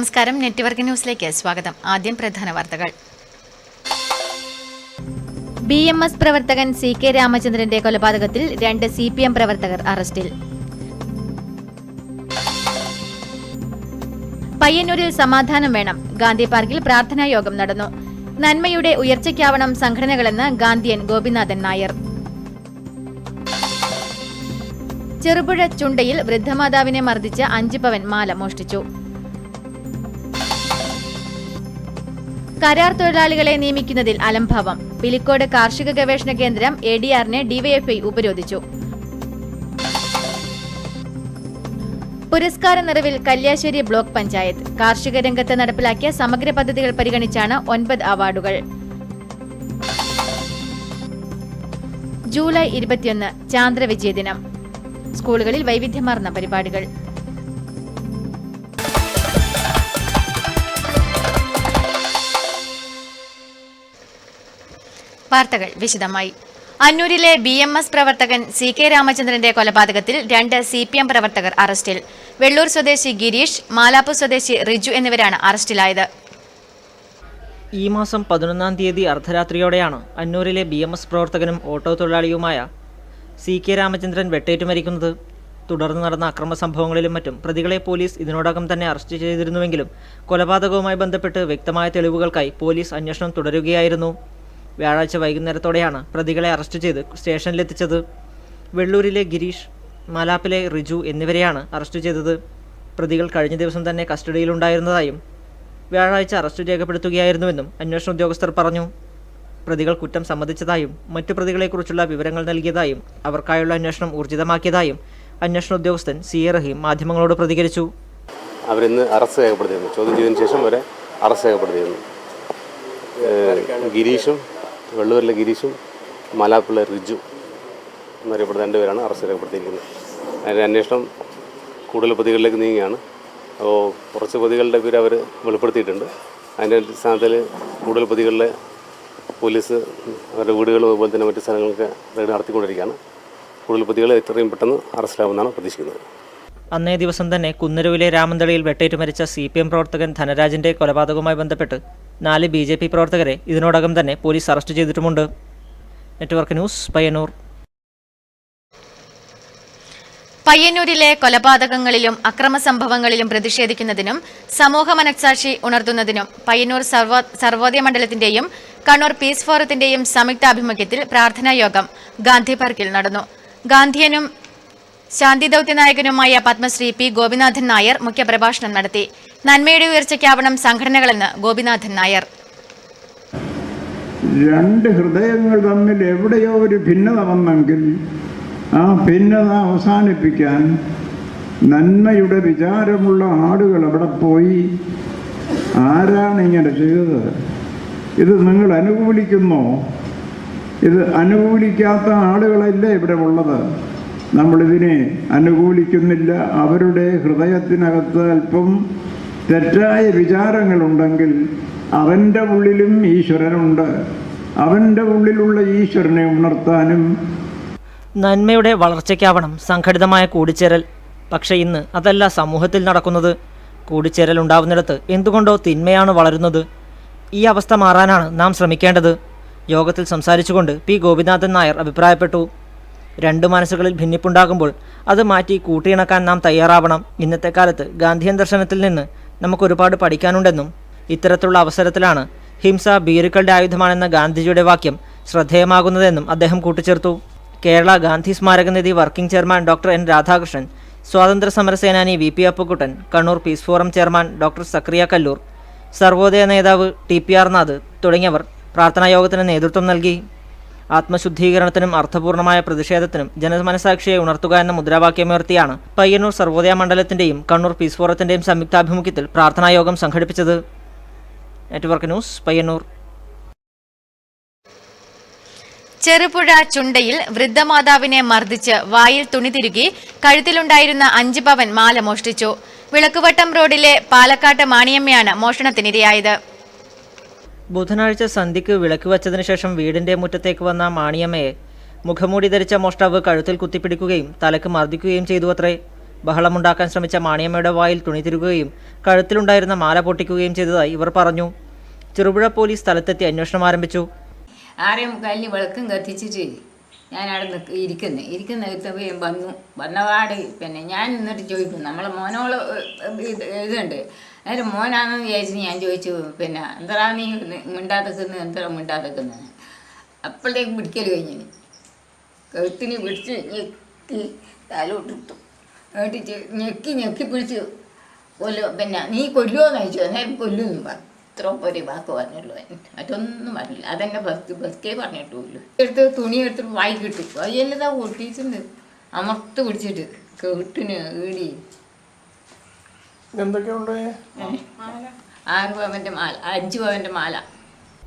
നമസ്കാരം. നെറ്റ്വർക്ക് ന്യൂസിലേക്ക് സ്വാഗതം. ആദ്യം പ്രധാന വാർത്തകൾ. BMS പ്രവർത്തകൻ CK രാമചന്ദ്രന്റെ കൊലപാതകത്തിൽ 2 CPM പ്രവർത്തകർ അറസ്റ്റിൽ. പയ്യന്നൂരിൽ സമാധാനം വേണം. ഗാന്ധി പാർക്കിൽ പ്രാർത്ഥനാ യോഗം നടന്നു. നന്മയുടെ ഉയർച്ചയ്ക്കാവണം സംഘടനകളെന്ന് ഗാന്ധിയൻ ഗോപിനാഥൻ നായർ. ചെറുപുഴ ചുണ്ടയിൽ വൃദ്ധമാതാവിനെ മർദ്ദിച്ച് 5 പവൻ മാല മോഷ്ടിച്ചു. കരാർ തൊഴിലാളികളെ നിയമിക്കുന്നതിൽ അലംഭാവം. പിലിക്കോട് കാർഷിക ഗവേഷണ കേന്ദ്രം ADR-നെ DYFI ഉപരോധിച്ചു. പുരസ്കാര നിറവിൽ കല്യാശ്ശേരി ബ്ലോക്ക് പഞ്ചായത്ത്. കാർഷിക രംഗത്ത് നടപ്പിലാക്കിയ സമഗ്ര പദ്ധതികൾ പരിഗണിച്ചാണ് 9 അവാർഡുകൾ. ജൂലൈ 21 ചാന്ദ്രവിജയദിനം. സ്കൂളുകളിൽ വൈവിധ്യമാർന്ന പരിപാടികൾ. വാർത്തകൾ വിശദമായി. അന്നൂരിലെ BMS പ്രവർത്തകൻ CK രാമചന്ദ്രന്റെ കൊലപാതകത്തിൽ 2 CPM പ്രവർത്തകർ അറസ്റ്റിൽ. വെള്ളൂർ സ്വദേശി ഗിരീഷ്, മാലാപ്പു സ്വദേശി റിജു എന്നിവരാണ് അറസ്റ്റിലായത്. ഈ മാസം 11-ാം തീയതി അർദ്ധരാത്രിയോടെയാണ് അന്നൂരിലെ BMS പ്രവർത്തകനും ഓട്ടോ തൊഴിലാളിയുമായ CK രാമചന്ദ്രൻ വെട്ടേറ്റു മരിക്കുന്നത്. തുടർന്ന് നടന്ന അക്രമ സംഭവങ്ങളിലും മറ്റും പ്രതികളെ പോലീസ് ഇതിനോടകം തന്നെ അറസ്റ്റ് ചെയ്തിരുന്നുവെങ്കിലും കൊലപാതകവുമായി ബന്ധപ്പെട്ട് വ്യക്തമായ തെളിവുകൾക്കായി പോലീസ് അന്വേഷണം തുടരുകയായിരുന്നു. വ്യാഴാഴ്ച വൈകുന്നേരത്തോടെയാണ് പ്രതികളെ അറസ്റ്റ് ചെയ്ത് സ്റ്റേഷനിലെത്തിച്ചത്. വെള്ളൂരിലെ ഗിരീഷ്, മാലാപ്പിലെ റിജു എന്നിവരെയാണ് അറസ്റ്റ് ചെയ്തത്. പ്രതികൾ കഴിഞ്ഞ ദിവസം തന്നെ കസ്റ്റഡിയിലുണ്ടായിരുന്നതായും വ്യാഴാഴ്ച അറസ്റ്റ് രേഖപ്പെടുത്തുകയായിരുന്നുവെന്നും അന്വേഷണ ഉദ്യോഗസ്ഥർ പറഞ്ഞു. പ്രതികൾ കുറ്റം സമ്മതിച്ചതായും മറ്റു പ്രതികളെക്കുറിച്ചുള്ള വിവരങ്ങൾ നൽകിയതായും അവർക്കായുള്ള അന്വേഷണം ഊർജിതമാക്കിയതായും അന്വേഷണ ഉദ്യോഗസ്ഥൻ CA റഹീം മാധ്യമങ്ങളോട് പ്രതികരിച്ചു. അവരിന്ന് അറസ്റ്റ് രേഖപ്പെടുത്തിയിരുന്നു. ചോദ്യം ചെയ്തതിനു ശേഷം വരെ അറസ്റ്റ് രേഖപ്പെടുത്തിയിരുന്നു. ഗിരീഷും, വെള്ളൂരിലെ ഗിരീഷും മാലാപ്പിള്ള റിജു എന്നറിയപ്പെടുന്ന 2 പേരാണ് അറസ്റ്റ് രേഖപ്പെടുത്തിയിരിക്കുന്നത്. അതിൻ്റെ അന്വേഷണം കൂടുതൽ പ്രതികളിലേക്ക് നീങ്ങുകയാണ്. അപ്പോൾ കുറച്ച് പ്രതികളുടെ പേര് അവർ വെളിപ്പെടുത്തിയിട്ടുണ്ട്. അതിൻ്റെ അടിസ്ഥാനത്തിൽ കൂടുതൽ പ്രതികളിലെ പോലീസ് അവരുടെ വീടുകളും അതുപോലെ തന്നെ മറ്റു സ്ഥലങ്ങളൊക്കെ റെയ്ഡ് നടത്തിക്കൊണ്ടിരിക്കുകയാണ്. കൂടുതൽ പ്രതികളെ എത്രയും പെട്ടെന്ന് അറസ്റ്റിലാവുമെന്നാണ് പ്രതീക്ഷിക്കുന്നത്. അന്നേ ദിവസം തന്നെ കുന്നരുവിലെ രാമന്തളിയിൽ വെട്ടേറ്റു മരിച്ച CPM പ്രവർത്തകൻ ധനരാജിന്റെ കൊലപാതകവുമായി ബന്ധപ്പെട്ട് 4 BJP പ്രവർത്തകരെ ഇതിനോടകം തന്നെ പോലീസ് അറസ്റ്റ് ചെയ്തിട്ടുമുണ്ട്. Network news, Payyanur. പയ്യന്നൂരിലെ കൊലപാതകങ്ങളിലും അക്രമ സംഭവങ്ങളിലും പ്രതിഷേധിക്കുന്നതിനും സമൂഹ മനഃസാക്ഷി ഉണർത്തുന്നതിനും പയ്യന്നൂർ സർവോദയ മണ്ഡലത്തിന്റെയും കണ്ണൂർ പീസ് ഫോറത്തിന്റെയും സംയുക്താഭിമുഖ്യത്തിൽ പ്രാർത്ഥനാ യോഗം ഗാന്ധി പാർക്കിൽ നടന്നു. ഗാന്ധിയനും ശാന്തി ദൗത്യനായകനുമായ പത്മശ്രീ P. ഗോപിനാഥൻ നായർ മുഖ്യപ്രഭാഷണം നടത്തി. നന്മയുടെ ഉയർച്ചയ്ക്കാവണം സംഘടനകളെന്ന് ഗോപിനാഥൻ നായർ. 2 ഹൃദയങ്ങൾ തമ്മിൽ എവിടെയോ ഒരു ഭിന്നത വന്നെങ്കിൽ ആ ഭിന്നത അവസാനിപ്പിക്കാൻ നന്മയുടെ വിചാരമുള്ള ആളുകൾ അവിടെ പോയി. ആരാണ് ഇങ്ങനെ ചെയ്തത്? ഇത് നിങ്ങൾ അനുകൂലിക്കുന്നോ? ഇത് അനുകൂലിക്കാത്ത ആളുകളല്ലേ ഇവിടെ ഉള്ളത്? നമ്മളിതിനെ അനുകൂലിക്കുന്നില്ല. അവരുടെ ഹൃദയത്തിനകത്ത് അല്പം തെറ്റായ വിചാരങ്ങളുണ്ടെങ്കിൽ അവൻ്റെ ഉള്ളിലും ഈശ്വരനുണ്ട്. അവൻ്റെ ഉള്ളിലുള്ള ഈശ്വരനെ ഉണർത്താനും നന്മയുടെ വളർച്ചയ്ക്കാവണം സംഘടിതമായ കൂടിച്ചേരൽ. പക്ഷേ ഇന്ന് അതല്ല സമൂഹത്തിൽ നടക്കുന്നത്. കൂടിച്ചേരൽ ഉണ്ടാവുന്നിടത്ത് എന്തുകൊണ്ടോ തിന്മയാണ് വളരുന്നത്. ഈ അവസ്ഥ മാറാനാണ് നാം ശ്രമിക്കേണ്ടത്. യോഗത്തിൽ സംസാരിച്ചുകൊണ്ട് P. ഗോപിനാഥൻ നായർ അഭിപ്രായപ്പെട്ടു. 2 മനസ്സുകളിൽ ഭിന്നിപ്പുണ്ടാകുമ്പോൾ അത് മാറ്റി കൂട്ടിയിണക്കാൻ നാം തയ്യാറാവണം. ഇന്നത്തെ കാലത്ത് ഗാന്ധിയൻ ദർശനത്തിൽ നിന്ന് നമുക്കൊരുപാട് പഠിക്കാനുണ്ടെന്നും ഇത്തരത്തിലുള്ള അവസരത്തിലാണ് ഹിംസ ഭീരുക്കളുടെ ആയുധമാണെന്ന ഗാന്ധിജിയുടെ വാക്യം ശ്രദ്ധേയമാകുന്നതെന്നും അദ്ദേഹം കൂട്ടിച്ചേർത്തു. Kerala Gandhi Smarakanidhi working chairman doctor N. Radhakrishnan, സ്വാതന്ത്ര്യ സമരസേനാനി VP Appukuttan, Kannur peace forum chairman doctor Sakriya Kallur, Sarvodaya നേതാവ് TPR നാഥ് തുടങ്ങിയവർ പ്രാർത്ഥനായോഗത്തിന് നേതൃത്വം നൽകി. ആത്മശുദ്ധീകരണത്തിനും അർത്ഥപൂർണമായ പ്രതിഷേധത്തിനും ജനമനസാക്ഷിയെ ഉണർത്തുക എന്ന മുദ്രാവാക്യമുയർത്തിയാണ് പയ്യന്നൂർ സർവോദയ മണ്ഡലത്തിന്റെയും കണ്ണൂർ പീസ് ഫോറത്തിന്റെയും സംയുക്താഭിമുഖ്യത്തിൽ പ്രാർത്ഥനായോഗം സംഘടിപ്പിച്ചത്. Network news, Payyanur. ചെറുപുഴ ചുണ്ടയിൽ വൃദ്ധമാതാവിനെ മർദ്ദിച്ച് വായിൽ തുണി തിരുകി കഴുത്തിലുണ്ടായിരുന്ന 5 പവൻ മാല മോഷ്ടിച്ചു. വിളക്കുവട്ടം റോഡിലെ പാലക്കാട്ട് മാണിയമ്മയാണ് മോഷണത്തിനിരയായത്. ബുധനാഴ്ച സന്ധ്യയ്ക്ക് വിളക്ക് വച്ചതിനു ശേഷം വീടിന്റെ മുറ്റത്തേക്ക് വന്ന മാണിയമ്മയെ മുഖംമൂടി ധരിച്ച മോഷ്ടാവ് കഴുത്തിൽ കുത്തിപ്പിടിക്കുകയും തലക്ക് മർദ്ദിക്കുകയും ചെയ്തു അത്രേ. ബഹളമുണ്ടാക്കാൻ ശ്രമിച്ച മാണിയമ്മയുടെ വായിൽ തുണി തിരുകുകയും കഴുത്തിലുണ്ടായിരുന്ന മാല പൊട്ടിക്കുകയും ചെയ്തതായി ഇവർ പറഞ്ഞു. ചെറുപുഴ പോലീസ് സ്ഥലത്തെത്തി അന്വേഷണം ആരംഭിച്ചു. 6:45 വിളക്കും കത്തിച്ചിട്ട് ഞാൻ അവിടെ ഇരിക്കുന്ന വന്നപാട് പിന്നെ ഞാൻ നിന്നിട്ട് ചോദിക്കും, നമ്മളെ മോനോള് ഇതുണ്ട് അതിന് മോനാണെന്ന് വിചാരിച്ചിട്ട് ഞാൻ ചോദിച്ചു, പിന്നെ എന്താ നീ മിണ്ടാതെക്കുന്നത്, എന്താ മിണ്ടാതെക്കുന്നത്? അപ്പോഴത്തേക്ക് പിടിക്കൽ കഴിഞ്ഞിന് കഴുത്തിന് പിടിച്ച് ഞെക്കി തലോട്ടിട്ടു. എന്നിട്ട് ഞെക്കി പിടിച്ച് പിന്നെ നീ കൊല്ലുമോന്ന് ചോദിച്ചു. അന്നേരം കൊല്ലുമെന്ന് പറഞ്ഞു. ഇത്ര ഒരു വാക്ക് പറഞ്ഞുള്ളൂ. മറ്റൊന്നും പറഞ്ഞില്ല. അതെന്നെ ബസ്കേ പറഞ്ഞിട്ടുള്ളൂ. തുണി എടുത്തിട്ട് വായി കിട്ടി അതെല്ലാതാ പൊട്ടിയിട്ടുണ്ട്. അമർത്ത് പിടിച്ചിട്ട് കെട്ടിന് ഈടി 6 പവൻ്റെ മാല, 5 പവൻ്റെ മാല.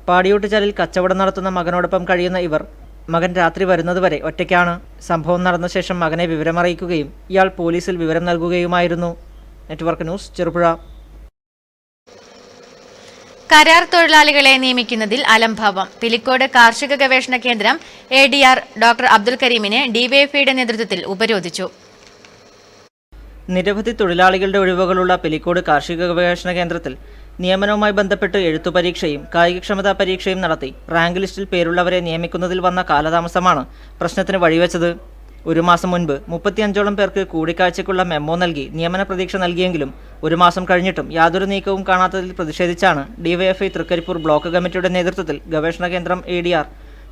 പാടിയോട്ടുചാലിൽ കച്ചവടം നടത്തുന്ന മകനോടൊപ്പം കഴിയുന്ന ഇവർ മകൻ രാത്രി വരുന്നതുവരെ ഒറ്റയ്ക്കാണ്. സംഭവം നടന്ന ശേഷം മകനെ വിവരമറിയിക്കുകയും ഇയാൾ പോലീസിൽ വിവരം നൽകുകയുമായിരുന്നു. Network news, Cherupuzha. കരാർ തൊഴിലാളികളെ നിയമിക്കുന്നതിൽ അലംഭാവം. പിലിക്കോട് കാർഷിക ഗവേഷണ കേന്ദ്രം ADR ഡോക്ടർ അബ്ദുൽ കരീമിനെ ഡിവൈഎഫ്ഐയുടെ നേതൃത്വത്തിൽ ഉപരോധിച്ചു. നിരവധി തൊഴിലാളികളുടെ ഒഴിവുകളുള്ള പിലിക്കോട് കാർഷിക ഗവേഷണ കേന്ദ്രത്തിൽ നിയമനവുമായി ബന്ധപ്പെട്ട് എഴുത്തുപരീക്ഷയും കായികക്ഷമതാ പരീക്ഷയും നടത്തി റാങ്ക് ലിസ്റ്റിൽ പേരുള്ളവരെ നിയമിക്കുന്നതിൽ വന്ന കാലതാമസമാണ് പ്രശ്നത്തിന് വഴിവെച്ചത്. 1 മാസം മുൻപ് 35ഓളം പേർക്ക് കൂടിക്കാഴ്ചയ്ക്കുള്ള മെമ്മോ നൽകി നിയമന പ്രതീക്ഷ നൽകിയെങ്കിലും 1 മാസം കഴിഞ്ഞിട്ടും യാതൊരു നീക്കവും കാണാത്തതിൽ പ്രതിഷേധിച്ചാണ് ഡിവൈഎഫ്ഐ തൃക്കരിപ്പൂർ ബ്ലോക്ക് കമ്മിറ്റിയുടെ നേതൃത്വത്തിൽ ഗവേഷണ കേന്ദ്രം ADR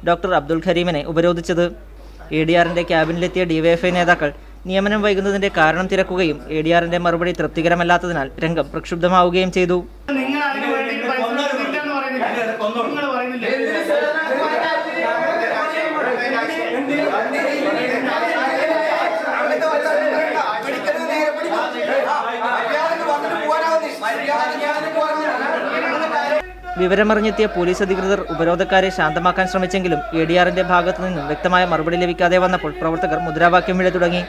ഡോക്ടർ അബ്ദുൽ കരീമിനെ ഉപരോധിച്ചത്. ADRന്റെ ക്യാബിനിലെത്തിയ ഡിവൈഎഫ്ഐ നേതാക്കൾ നിയമനം വൈകുന്നതിന്റെ കാരണം തിരക്കുകയും ADRന്റെ മറുപടി തൃപ്തികരമല്ലാത്തതിനാൽ രംഗം പ്രക്ഷുബ്ധമാവുകയും ചെയ്തു. വിവരമറിഞ്ഞെത്തിയ പോലീസ് അധികൃതർ ഉപരോധക്കാരെ ശാന്തമാക്കാൻ ശ്രമിച്ചെങ്കിലും ADRന്റെ ഭാഗത്തു നിന്നും വ്യക്തമായ മറുപടി ലഭിക്കാതെ വന്നപ്പോൾ പ്രവർത്തകർ മുദ്രാവാക്യം വിളി തുടങ്ങി.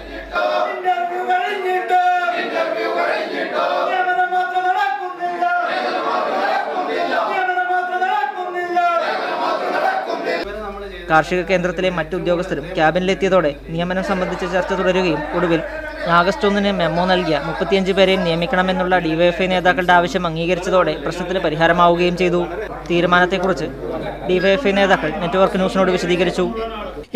കാർഷിക കേന്ദ്രത്തിലെ മറ്റു ഉദ്യോഗസ്ഥരും ക്യാബിനിലെത്തിയതോടെ നിയമനം സംബന്ധിച്ച ചർച്ച തുടരുകയും ഒടുവിൽ ആഗസ്റ്റ് 1 മെമ്മോ നൽകിയ 35 പേരെയും നിയമിക്കണമെന്നുള്ള ഡിവൈഎഫ്ഐ നേതാക്കളുടെ ആവശ്യം അംഗീകരിച്ചതോടെ പ്രശ്നത്തിന് പരിഹാരമാവുകയും ചെയ്തു. തീരുമാനത്തെക്കുറിച്ച് ഡിവൈഎഫ്ഐ നേതാക്കൾ നെറ്റ്വർക്ക് ന്യൂസിനോട് വിശദീകരിച്ചു.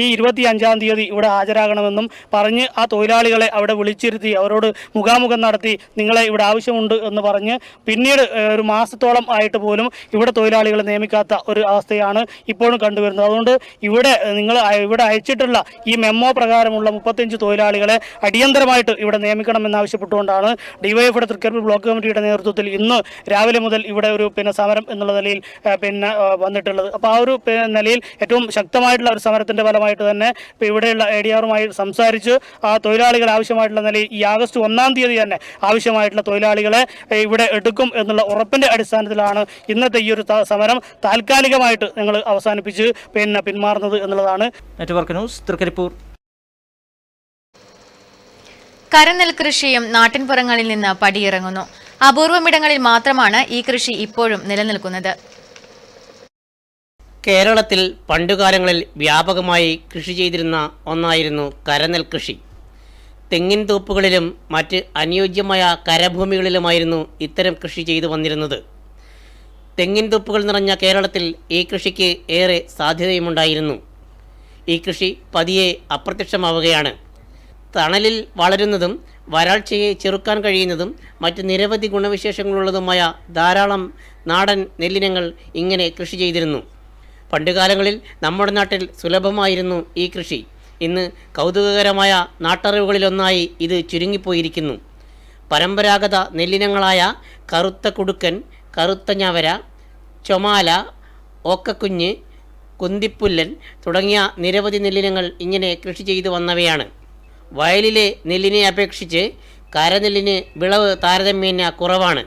ഈ 25-ാം തീയതി ഇവിടെ ഹാജരാകണമെന്നും പറഞ്ഞ് ആ തൊഴിലാളികളെ അവിടെ വിളിച്ചിരുത്തി അവരോട് മുഖാമുഖം നടത്തി നിങ്ങളെ ഇവിടെ ആവശ്യമുണ്ട് എന്ന് പറഞ്ഞ് പിന്നീട് 1 മാസത്തോളം ആയിട്ട് പോലും ഇവിടെ തൊഴിലാളികളെ നിയമിക്കാത്ത ഒരു അവസ്ഥയാണ് ഇപ്പോഴും കണ്ടുവരുന്നത്. അതുകൊണ്ട് ഇവിടെ അയച്ചിട്ടുള്ള ഈ മെമ്മോ പ്രകാരമുള്ള 35 തൊഴിലാളികളെ അടിയന്തരമായിട്ട് ഇവിടെ നിയമിക്കണമെന്നാവശ്യപ്പെട്ടുകൊണ്ടാണ് ഡിവൈഎഫ്ഐയുടെ തൃക്കരിപ്പൂർ ബ്ലോക്ക് കമ്മിറ്റിയുടെ നേതൃത്വത്തിൽ ഇന്ന് രാവിലെ മുതൽ ഇവിടെ ഒരു സമരം എന്നുള്ള നിലയിൽ വന്നിട്ടുള്ളത്. അപ്പോൾ ആ ഒരു നിലയിൽ ഏറ്റവും ശക്തമായിട്ടുള്ള ഒരു സമരത്തിൻ്റെ ഫലമായിട്ട് തന്നെ ഇവിടെയുള്ള ADRുമായി സംസാരിച്ച് ആ തൊഴിലാളികൾ ആവശ്യമായിട്ടുള്ള നിലയിൽ ഈ ആഗസ്റ്റ് 1-ാം തീയതി തന്നെ ആവശ്യമായിട്ടുള്ള തൊഴിലാളികളെ ഇവിടെ എടുക്കും എന്നുള്ള ഉറപ്പിൻ്റെ അടിസ്ഥാനത്തിലാണ് ഇന്നത്തെ ഈ ഒരു സമരം താൽക്കാലികമായിട്ട് ഞങ്ങൾ അവസാനിപ്പിച്ച് പിന്മാറുന്നത് എന്നുള്ളതാണ്. Network news, Trikaripur. കരനെൽ കൃഷിയും നാട്ടിൻപുറങ്ങളിൽ നിന്ന് പടിയിറങ്ങുന്നു. അപൂർവമിടങ്ങളിൽ മാത്രമാണ് ഈ കൃഷി ഇപ്പോഴും നിലനിൽക്കുന്നത്. കേരളത്തിൽ പണ്ടുകാലങ്ങളിൽ വ്യാപകമായി കൃഷി ചെയ്തിരുന്ന ഒന്നായിരുന്നു കരനെൽ കൃഷി. തെങ്ങിൻ തോപ്പുകളിലും മറ്റ് അനുയോജ്യമായ കരഭൂമികളിലുമായിരുന്നു ഇത്തരം കൃഷി ചെയ്തു വന്നിരുന്നത്. തെങ്ങിൻ തോപ്പുകൾ നിറഞ്ഞ കേരളത്തിൽ ഈ കൃഷിക്ക് ഏറെ സാധ്യതയുമുണ്ടായിരുന്നു. ഈ കൃഷി പതിയെ അപ്രത്യക്ഷമാവുകയാണ്. തണലിൽ വളരുന്നതും വരൾച്ചയെ ചെറുക്കാൻ കഴിയുന്നതും മറ്റ് നിരവധി ഗുണവിശേഷങ്ങളുള്ളതുമായ ധാരാളം നാടൻ നെല്ലിനങ്ങൾ ഇങ്ങനെ കൃഷി ചെയ്തിരുന്നു. പണ്ടുകാലങ്ങളിൽ നമ്മുടെ നാട്ടിൽ സുലഭമായിരുന്നു ഈ കൃഷി. ഇന്ന് കൗതുകകരമായ നാട്ടറിവുകളിലൊന്നായി ഇത് ചുരുങ്ങിപ്പോയിരിക്കുന്നു. പരമ്പരാഗത നെല്ലിനങ്ങളായ കറുത്ത കുടുക്കൻ, കറുത്ത ഞവര, ചൊമാല, ഓക്കക്കുഞ്ഞ്, കുന്തിപ്പുല്ലൻ തുടങ്ങിയ നിരവധി നെല്ലിനങ്ങൾ ഇങ്ങനെ കൃഷി ചെയ്തു വന്നവയാണ്. വയലിലെ നെല്ലിനെ അപേക്ഷിച്ച് കരനെല്ലിന് വിളവ് താരതമ്യേന കുറവാണ്.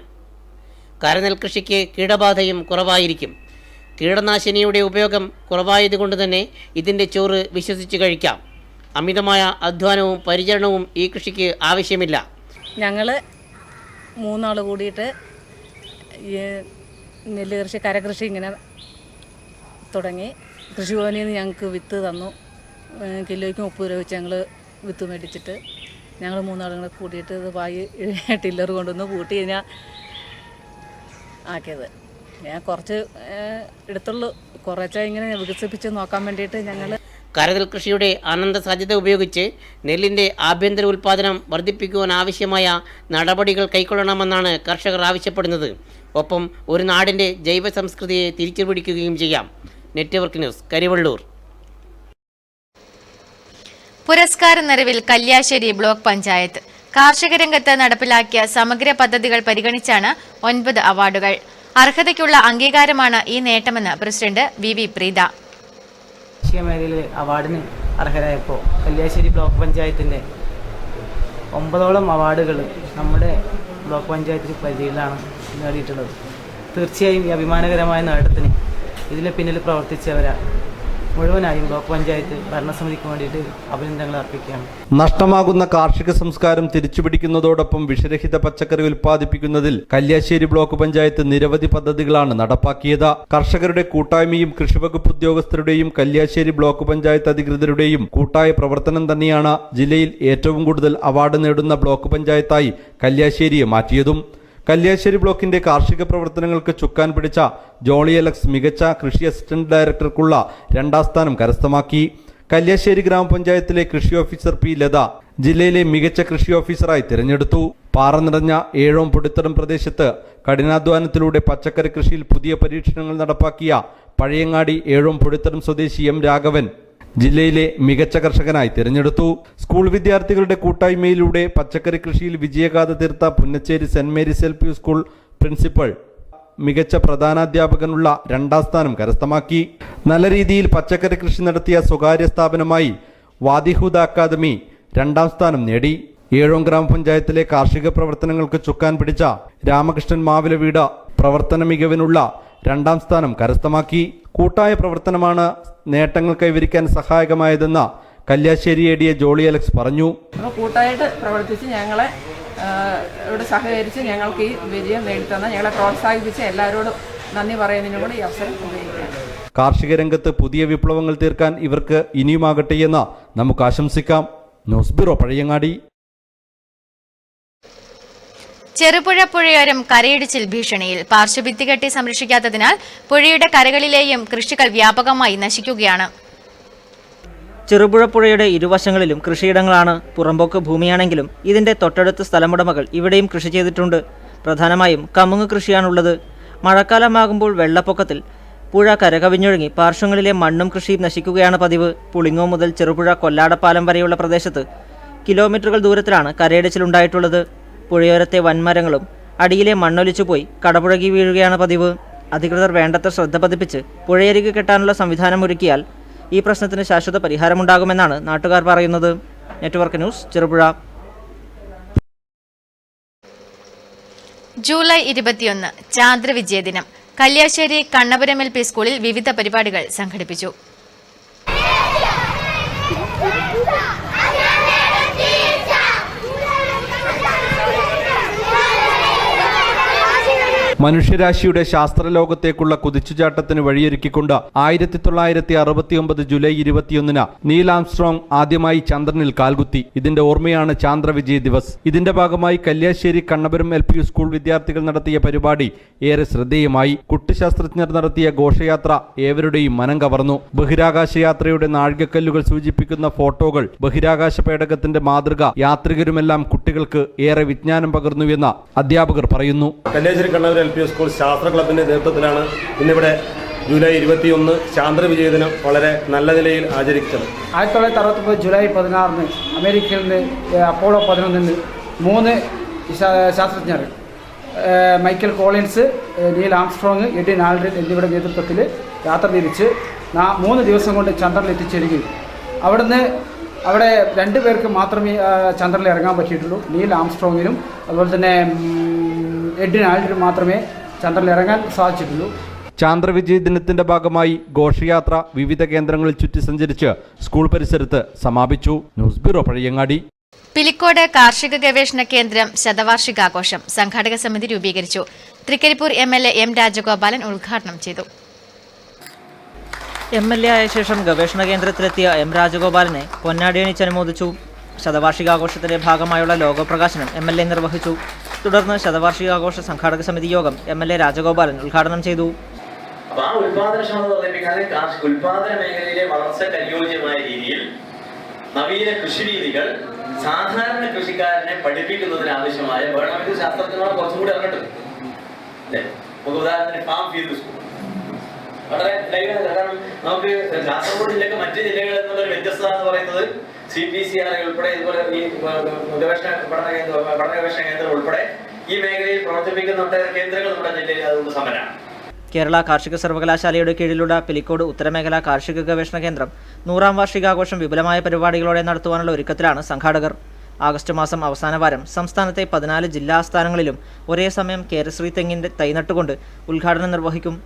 കരനെൽ കൃഷിക്ക് കീടബാധയും കുറവായിരിക്കും. കീടനാശിനിയുടെ ഉപയോഗം കുറവായതുകൊണ്ട് തന്നെ ഇതിൻ്റെ ചോറ് വിശ്വസിച്ച് കഴിക്കാം. അമിതമായ അധ്വാനവും പരിചരണവും ഈ കൃഷിക്ക് ആവശ്യമില്ല. ഞങ്ങൾ 3 ആൾ കൂടിയിട്ട് ഈ നെല്ല് കൃഷി, കരകൃഷി ഇങ്ങനെ തുടങ്ങി. കൃഷിഭവനിൽ നിന്ന് ഞങ്ങൾക്ക് വിത്ത് തന്നു. കിലോയ്ക്ക് 30 രൂപ വെച്ച് ഞങ്ങൾ വിത്ത് മേടിച്ചിട്ട് ഞങ്ങൾ 3 ആളും കൂടെ കൂട്ടിയിട്ട് ഇത് ടില്ലർ കൊണ്ടുവന്ന് പൂട്ടി കഴിഞ്ഞാൽ ആക്കിയത്. ഞാൻ കുറച്ച് എടുത്തുള്ളൂ, കുറച്ച് ഇങ്ങനെ വികസിപ്പിച്ച് നോക്കാൻ വേണ്ടിയിട്ട് ഞങ്ങൾ കരനെൽ കൃഷിയുടെ അനന്ത സാധ്യത ഉപയോഗിച്ച് നെല്ലിൻ്റെ ആഭ്യന്തര ഉൽപ്പാദനം വർദ്ധിപ്പിക്കുവാൻ ആവശ്യമായ നടപടികൾ കൈക്കൊള്ളണമെന്നാണ് കർഷകർ ആവശ്യപ്പെടുന്നത്. ഒപ്പം ഒരു നാടിൻ്റെ ജൈവ സംസ്കൃതിയെ തിരിച്ചുപിടിക്കുകയും ചെയ്യാം. Network news, Karivellur. പുരസ്കാര നിറവിൽ കല്യാശ്ശേരി ബ്ലോക്ക് പഞ്ചായത്ത് കാർഷിക രംഗത്ത് നടപ്പിലാക്കിയ സമഗ്ര പദ്ധതികൾ പരിഗണിച്ചാണ് 9 അവാർഡുകൾ. അർഹതയ്ക്കുള്ള അംഗീകാരമാണ് ഈ നേട്ടമെന്ന് പ്രസിഡന്റ് വി പ്രീത. കാർഷിക മേഖലയിൽ അവാർഡിന് അർഹരായപ്പോൾ കല്യാശ്ശേരി ബ്ലോക്ക് പഞ്ചായത്തിൻ്റെ 9ഓളം അവാർഡുകൾ നമ്മുടെ ബ്ലോക്ക് പഞ്ചായത്തിന് പരിധിയിലാണ് നേടിയിട്ടുള്ളത്. തീർച്ചയായും ഈ അഭിമാനകരമായ നേട്ടത്തിന് ഇതിന് പിന്നിൽ പ്രവർത്തിച്ചവരാണ് മുഴുവനായും ബ്ലോക്ക് പഞ്ചായത്ത് ഭരണസമിതിക്ക് വേണ്ടിയിട്ട് അഭിനന്ദനങ്ങൾ അർപ്പിക്കുകയാണ്. നഷ്ടമാകുന്ന കാർഷിക സംസ്കാരം തിരിച്ചുപിടിക്കുന്നതോടൊപ്പം വിഷരഹിത പച്ചക്കറി ഉൽപ്പാദിപ്പിക്കുന്നതിൽ കല്യാശ്ശേരി ബ്ലോക്ക് പഞ്ചായത്ത് നിരവധി പദ്ധതികളാണ് നടപ്പാക്കിയത്. കർഷകരുടെ കൂട്ടായ്മയും കൃഷിവകുപ്പ് ഉദ്യോഗസ്ഥരുടെയും കല്യാശ്ശേരി ബ്ലോക്ക് പഞ്ചായത്ത് അധികൃതരുടെയും കൂട്ടായ പ്രവർത്തനം തന്നെയാണ് ജില്ലയിൽ ഏറ്റവും കൂടുതൽ അവാർഡ് നേടുന്ന ബ്ലോക്ക് പഞ്ചായത്തായി കല്യാശ്ശേരിയെ മാറ്റിയതും. കല്യാശ്ശേരി ബ്ലോക്കിന്റെ കാർഷിക പ്രവർത്തനങ്ങൾക്ക് ചുക്കാൻ പിടിച്ച ജോളി അലക്സ് മികച്ച കൃഷി അസിസ്റ്റന്റ് ഡയറക്ടർക്കുള്ള 2ാം സ്ഥാനം കരസ്ഥമാക്കി. കല്യാശ്ശേരി ഗ്രാമപഞ്ചായത്തിലെ കൃഷി ഓഫീസർ പി ലത ജില്ലയിലെ മികച്ച കൃഷി ഓഫീസറായി തിരഞ്ഞെടുത്തു. പാറ നിറഞ്ഞ ഏഴോം പൊടിത്തടം പ്രദേശത്ത് കഠിനാധ്വാനത്തിലൂടെ പച്ചക്കറി കൃഷിയിൽ പുതിയ പരീക്ഷണങ്ങൾ നടപ്പാക്കിയ പഴയങ്ങാടി ഏഴോം പൊടിത്തടം സ്വദേശി എം രാഘവൻ ജില്ലയിലെ മികച്ച കർഷകനായി തിരഞ്ഞെടുത്തു. സ്കൂൾ വിദ്യാർത്ഥികളുടെ കൂട്ടായ്മയിലൂടെ പച്ചക്കറി കൃഷിയിൽ വിജയഗാഥ തീർത്ത Punnachery saint Mary's LP school principal മികച്ച പ്രധാനാധ്യാപകനുള്ള 2ാം സ്ഥാനം കരസ്ഥമാക്കി. നല്ല രീതിയിൽ പച്ചക്കറി കൃഷി നടത്തിയ സ്വകാര്യ സ്ഥാപനമായി വാദിഹുദ അക്കാദമി 2ാം സ്ഥാനം നേടി. ഏഴോം ഗ്രാമപഞ്ചായത്തിലെ കാർഷിക പ്രവർത്തനങ്ങൾക്ക് ചുക്കാൻ പിടിച്ച രാമകൃഷ്ണൻ മാവില വീട് പ്രവർത്തന മികവിനുള്ള 2ാം സ്ഥാനം കരസ്ഥമാക്കി. കൂട്ടായ പ്രവർത്തനമാണ് നേട്ടങ്ങൾ കൈവരിക്കാൻ സഹായകമായതെന്ന് കല്യാശ്ശേരി AD ജോളി അലക്സ് പറഞ്ഞു. കൂട്ടായിട്ട് പ്രവർത്തിച്ച് ഞങ്ങളെ ഇവിടെ സഹകരിച്ച് ഞങ്ങൾക്ക് ഈ വിജയം നേടിത്തന്ന ഞങ്ങളെ പ്രോത്സാഹിപ്പിച്ച എല്ലാവരോടും നന്ദി പറയുന്നതിനും കൂടി ഈ അവസരം ഉപയോഗിക്കുകയാണ്. കാർഷിക രംഗത്ത് പുതിയ വിപ്ലവങ്ങൾ തീർക്കാൻ ഇവർക്ക് ഇനിയുമാകട്ടെയെന്ന് നമുക്ക് ആശംസിക്കാം. News bureau, Pazhayangadi. ചെറുപുഴ പുഴയോരം കരയിടിച്ചിൽ ഭീഷണിയിൽ. പാർശ്വഭിത്തി കെട്ടി സംരക്ഷിക്കാത്തതിനാൽ പുഴയുടെ കരകളിലെയും കൃഷികൾ വ്യാപകമായി നശിക്കുകയാണ്. ചെറുപുഴ പുഴയുടെ ഇരുവശങ്ങളിലും കൃഷിയിടങ്ങളാണ്. പുറമ്പോക്ക് ഭൂമിയാണെങ്കിലും ഇതിന്റെ തൊട്ടടുത്ത സ്ഥലമുടമകൾ ഇവിടെയും കൃഷി ചെയ്തിട്ടുണ്ട്. പ്രധാനമായും കമുങ്ങ് കൃഷിയാണുള്ളത്. മഴക്കാലമാകുമ്പോൾ വെള്ളപ്പൊക്കത്തിൽ പുഴ കരകവിഞ്ഞൊഴുങ്ങി പാർശ്വങ്ങളിലെ മണ്ണും കൃഷിയും നശിക്കുകയാണ് പതിവ്. പുളിങ്ങോ മുതൽ ചെറുപുഴ കൊല്ലാടപ്പാലം വരെയുള്ള പ്രദേശത്ത് കിലോമീറ്ററുകൾ ദൂരത്തിലാണ് കരയിടിച്ചിലുണ്ടായിട്ടുള്ളത്. പുഴയോരത്തെ വൻമരങ്ങളും അടിയിലെ മണ്ണൊലിച്ചുപോയി കടപുഴകി വീഴുകയാണ് പതിവ്. അധികൃതർ വേണ്ടത്ര ശ്രദ്ധ പതിപ്പിച്ച് പുഴയരികെ കെട്ടാനുള്ള സംവിധാനം ഒരുക്കിയാൽ ഈ പ്രശ്നത്തിന് ശാശ്വത പരിഹാരമുണ്ടാകുമെന്നാണ് നാട്ടുകാർ പറയുന്നത്. Network news, Cherupuzha. ജൂലൈ 21 ചാന്ദ്രവിജയദിനം. കല്യാശ്ശേരി കണ്ണപുരം LP സ്കൂളിൽ വിവിധ പരിപാടികൾ സംഘടിപ്പിച്ചു. മനുഷ്യരാശിയുടെ ശാസ്ത്രലോകത്തേക്കുള്ള കുതിച്ചുചാട്ടത്തിന് വഴിയൊരുക്കിക്കൊണ്ട് 1969 ജൂലൈ 21 നീൽ ആംസ്ട്രോങ് ആദ്യമായി ചന്ദ്രനിൽ കാൽകുത്തി. ഇതിന്റെ ഓർമ്മയാണ് ചാന്ദ്രവിജയ് ദിവസ്. ഇതിന്റെ ഭാഗമായി കല്യാശ്ശേരി കണ്ണപുരം LP സ്കൂൾ വിദ്യാർത്ഥികൾ നടത്തിയ പരിപാടി ഏറെ ശ്രദ്ധേയമായി. കുട്ടിശാസ്ത്രജ്ഞർ നടത്തിയ ഘോഷയാത്ര ഏവരുടെയും മനം കവർന്നു. ബഹിരാകാശയാത്രയുടെ നാഴികക്കല്ലുകൾ സൂചിപ്പിക്കുന്ന ഫോട്ടോകൾ, ബഹിരാകാശ പേടകത്തിന്റെ മാതൃക, യാത്രികരുമെല്ലാം കുട്ടികൾക്ക് ഏറെ വിജ്ഞാനം പകർന്നുവെന്ന് അധ്യാപകർ പറയുന്നു. കല്യാശ്ശേരി കണ്ണപുരം LP സ്കൂൾ ശാസ്ത്ര ക്ലബിന്റെ നേതൃത്വത്തിലാണ് ഇന്നിവിടെ ജൂലൈ 21 ചാന്ദ്രവിജയദിനം വളരെ നല്ല നിലയിൽ ആചരിച്ചത്. 1969 ജൂലൈ 16 അമേരിക്കയിൽ നിന്ന് അപ്പോളോ 11 3 ശാസ്ത്രജ്ഞർ Michael Collins, Neil Armstrong, Edwin Aldrin എന്നിവരുടെ നേതൃത്വത്തിൽ യാത്ര തിരിച്ച് 3 ദിവസം കൊണ്ട് ചന്ദ്രനിൽ എത്തിച്ചേരുകയും അവിടെ 2 പേർക്ക് മാത്രമേ ചന്ദ്രനിൽ ഇറങ്ങാൻ പറ്റിയിട്ടുള്ളൂ. നീൽ ആംസ്ട്രോങ്ങിനും അതുപോലെ തന്നെ എഡ്വിൻ ആൽഡ്രിനും മാത്രമേ ചന്ദ്രനിൽ ഇറങ്ങാൻ സാധിച്ചിട്ടുള്ളൂ. ചാന്ദ്രവിജയ് ദിനത്തിന്റെ ഭാഗമായി ഘോഷയാത്ര വിവിധ കേന്ദ്രങ്ങളിൽ ചുറ്റി സഞ്ചരിച്ച് സ്കൂൾ പരിസരത്ത് സമാപിച്ചു. News bureau, Pazhayangadi. പിലിക്കോട് കാർഷിക ഗവേഷണ കേന്ദ്രം ശതവാർഷികാഘോഷം സംഘാടക സമിതി രൂപീകരിച്ചു. തൃക്കരിപ്പൂർ MLA M രാജഗോപാലൻ ഉദ്ഘാടനം ചെയ്തു. MLA ആയ ശേഷം ഗവേഷണ കേന്ദ്രത്തിലെത്തിയ M രാജഗോപാലനെ പൊന്നാടിയണിച്ച് അനുമോദിച്ചു. ശതവാർഷികാഘോഷത്തിന്റെ ഭാഗമായുള്ള ലോഗോ പ്രകാശനം MLA നിർവഹിച്ചു. തുടർന്ന് ശതവാർഷികാഘോഷ സംഘാടക സമിതി യോഗം MLA രാജഗോപാലൻ ഉദ്ഘാടനം ചെയ്തു. അപ്പോൾ ആ ഉൽപാദനക്ഷമത വർദ്ധിപ്പിക്കാൻ ഉൽപാദന മേഖലയിലെ വളർച്ചയ്ക്ക് അനുയോജ്യമായ രീതിയിൽ നവീന കൃഷി രീതികൾ സാധാരണ കൃഷിക്കാരനെ പഠിപ്പിക്കുന്നതിന് ആവശ്യമായ വേണമെങ്കിൽ ശാസ്ത്രജ്ഞന്മാർ കുറച്ചും കൂടി ഇറങ്ങട്ടെ. നമുക്ക് ഉദാഹരണത്തിന് ഫാം ഫീൽഡ് സ്കൂൾ വളരെ ലൈവാണ്. കാരണം നമുക്ക് കാസർഗോഡ് ജില്ലക്ക് മറ്റ് ജില്ലകളിൽ നിന്നുള്ളൊരു വ്യത്യസ്തത എന്ന് പറയുന്നത് CPCR ഉൾപ്പെടെ ഇതുപോലെ ഈ പഠന ഗവേഷണ കേന്ദ്രം ഉൾപ്പെടെ ഈ മേഖലയിൽ പ്രവർത്തിപ്പിക്കുന്ന ഒട്ടേറെ കേന്ദ്രങ്ങൾ നമ്മുടെ ജില്ലയിൽ അതുകൊണ്ട് സമരമാണ്. കേരള കാർഷിക സർവകലാശാലയുടെ കീഴിലുള്ള പിലിക്കോട് ഉത്തരമേഖല കാർഷിക ഗവേഷണ കേന്ദ്രം 100ാം വാർഷികാഘോഷം വിപുലമായ പരിപാടികളോടെ നടത്തുവാനുള്ള ഒരുക്കത്തിലാണ് സംഘാടകർ. ആഗസ്റ്റ് മാസം അവസാന വാരം സംസ്ഥാനത്തെ 14 ജില്ലാ ആസ്ഥാനങ്ങളിലും ഒരേ സമയം കേരശ്രീ തെങ്ങിൻ്റെ തൈ നട്ടുകൊണ്ട് ഉദ്ഘാടനം നിർവഹിക്കും.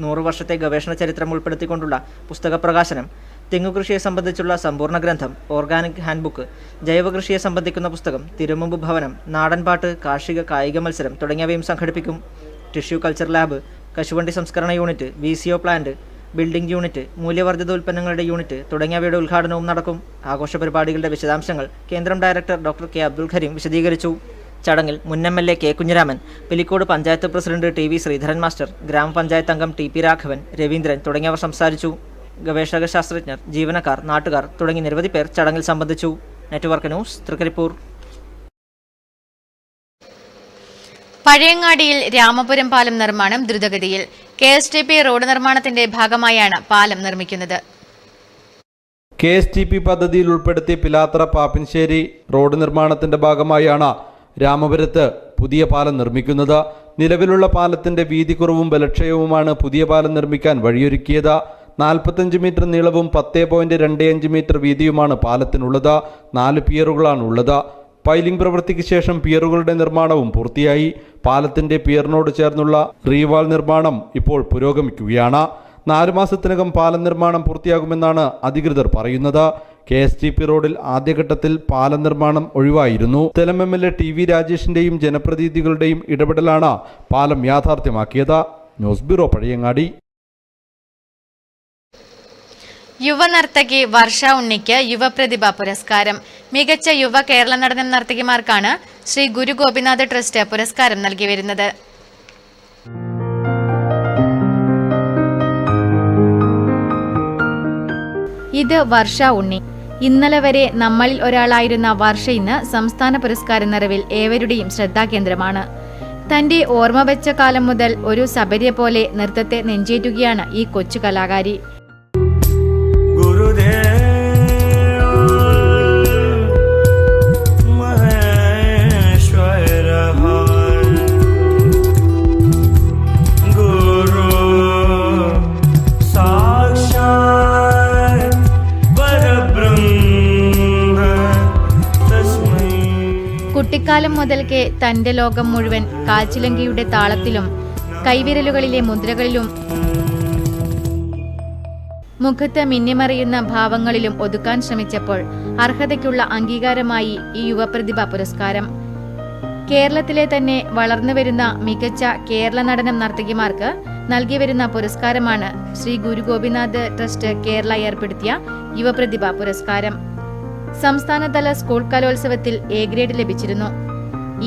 100 വർഷത്തെ ഗവേഷണ ചരിത്രം ഉൾപ്പെടുത്തിക്കൊണ്ടുള്ള പുസ്തക പ്രകാശനം, തെങ്ങുകൃഷിയെ സംബന്ധിച്ചുള്ള സമ്പൂർണ്ണ ഗ്രന്ഥം, ഓർഗാനിക് ഹാൻഡ്ബുക്ക്, ജൈവകൃഷിയെ സംബന്ധിക്കുന്ന പുസ്തകം, തിരുമുമ്പ് ഭവനം, നാടൻപാട്ട്, കാർഷിക കായിക മത്സരം തുടങ്ങിയവയും സംഘടിപ്പിക്കും. ടിഷ്യൂ കൾച്ചർ ലാബ്, കശുവണ്ടി സംസ്കരണ unit, VCO plant, building unit, മൂല്യവർദ്ധിത ഉൽപ്പന്നങ്ങളുടെ യൂണിറ്റ് തുടങ്ങിയവയുടെ ഉദ്ഘാടനവും നടക്കും. ആഘോഷ പരിപാടികളുടെ വിശദാംശങ്ങൾ കേന്ദ്രം director doctor K. Abdul Karim വിശദീകരിച്ചു. ചടങ്ങിൽ മുൻ MLA K. Kunhiraman, Pilicode panchayat president TV Sreedharan master, ഗ്രാമപഞ്ചായത്ത് അംഗം TP രാഘവൻ, രവീന്ദ്രൻ തുടങ്ങിയവർ സംസാരിച്ചു. ഗവേഷക ശാസ്ത്രജ്ഞർ, ജീവനക്കാർ, നാട്ടുകാർ തുടങ്ങി നിരവധി പേർ ചടങ്ങിൽ സംബന്ധിച്ചു. Network news, Trikaripur. പഴയങ്ങാടിയിൽ രാമപുരം പാലം നിർമ്മാണം ദ്രുതഗതിയിൽ. KSTP റോഡ് നിർമ്മാണത്തിന്റെ ഭാഗമായാണ് പാലം നിർമ്മിക്കുന്നത്. KSTP പദ്ധതിയിൽ ഉൾപ്പെടുത്തി പിലാത്തറ പാപ്പിൻശ്ശേരി റോഡ് നിർമ്മാണത്തിന്റെ ഭാഗമായാണ് രാമപുരത്ത് പുതിയ പാലം നിർമ്മിക്കുന്നത്. നിലവിലുള്ള പാലത്തിന്റെ വീതി കുറവും ബലക്ഷയവുമാണ് പുതിയ പാലം നിർമ്മിക്കാൻ വഴിയൊരുക്കിയത്. 45 മീറ്റർ നീളവും 10.25 മീറ്റർ വീതിയുമാണ് പാലത്തിനുള്ളത്. 4 പിയറുകളാണ് ഉള്ളത്. പൈലിംഗ് പ്രവൃത്തിക്ക് ശേഷം പിയറുകളുടെ നിർമ്മാണവും പൂർത്തിയായി. പാലത്തിന്റെ പിയറിനോട് ചേർന്നുള്ള റീവാൾ നിർമ്മാണം ഇപ്പോൾ പുരോഗമിക്കുകയാണ്. 4 മാസത്തിനകം പാലം നിർമ്മാണം പൂർത്തിയാകുമെന്നാണ് അധികൃതർ പറയുന്നത്. KSTP റോഡിൽ ആദ്യഘട്ടത്തിൽ പാലം നിർമ്മാണം ഒഴിവായിരുന്നു. സ്ഥലം MLA TV രാജേഷിന്റെയും ജനപ്രതിനിധികളുടെയും ഇടപെടലാണ് പാലം യാഥാർത്ഥ്യമാക്കിയത്. News bureau, Pazhayangadi. യുവനർത്തകി വർഷ ഉണ്ണിക്ക് യുവപ്രതിഭ പുരസ്കാരം. മികച്ച യുവ കേരള നടനം നർത്തകിമാർക്കാണ് ശ്രീ ഗുരു ഗോപിനാഥ് ട്രസ്റ്റ് പുരസ്കാരം നൽകി വരുന്നത്. ഇത് വർഷ ഉണ്ണി. ഇന്നലെ വരെ നമ്മളിൽ ഒരാളായിരുന്ന വർഷ ഇന്ന് സംസ്ഥാന പുരസ്കാര നിറവിൽ ഏവരുടെയും ശ്രദ്ധാകേന്ദ്രമാണ്. തന്റെ ഓർമ്മ വെച്ച കാലം മുതൽ ഒരു സബരിയെ പോലെ നൃത്തത്തെ നെഞ്ചേറ്റുകയാണ് ഈ കൊച്ചു കലാകാരി. കുട്ടിക്കാലം മുതൽക്കേ തന്റെ ലോകം മുഴുവൻ കാൽച്ചിലങ്കിയുടെ താളത്തിലും കൈവിരലുകളിലെ മുദ്രകളിലും മുഖത്ത് മിന്നിമറിയുന്ന ഭാവങ്ങളിലും ഒതുക്കാൻ ശ്രമിച്ചപ്പോൾ അർഹതയ്ക്കുള്ള അംഗീകാരമായി ഈ യുവപ്രതിഭ പുരസ്കാരം. കേരളത്തിലെ തന്നെ വളർന്നുവരുന്ന മികച്ച കേരള നടനം നർത്തകിമാർക്ക് നൽകി വരുന്ന പുരസ്കാരമാണ് ശ്രീ ഗുരു ഗോപിനാഥ് ട്രസ്റ്റ് കേരള ഏർപ്പെടുത്തിയ യുവപ്രതിഭ പുരസ്കാരം. സംസ്ഥാനതല സ്കൂൾ കലോത്സവത്തിൽ A ഗ്രേഡ് ലഭിച്ചിരുന്നു.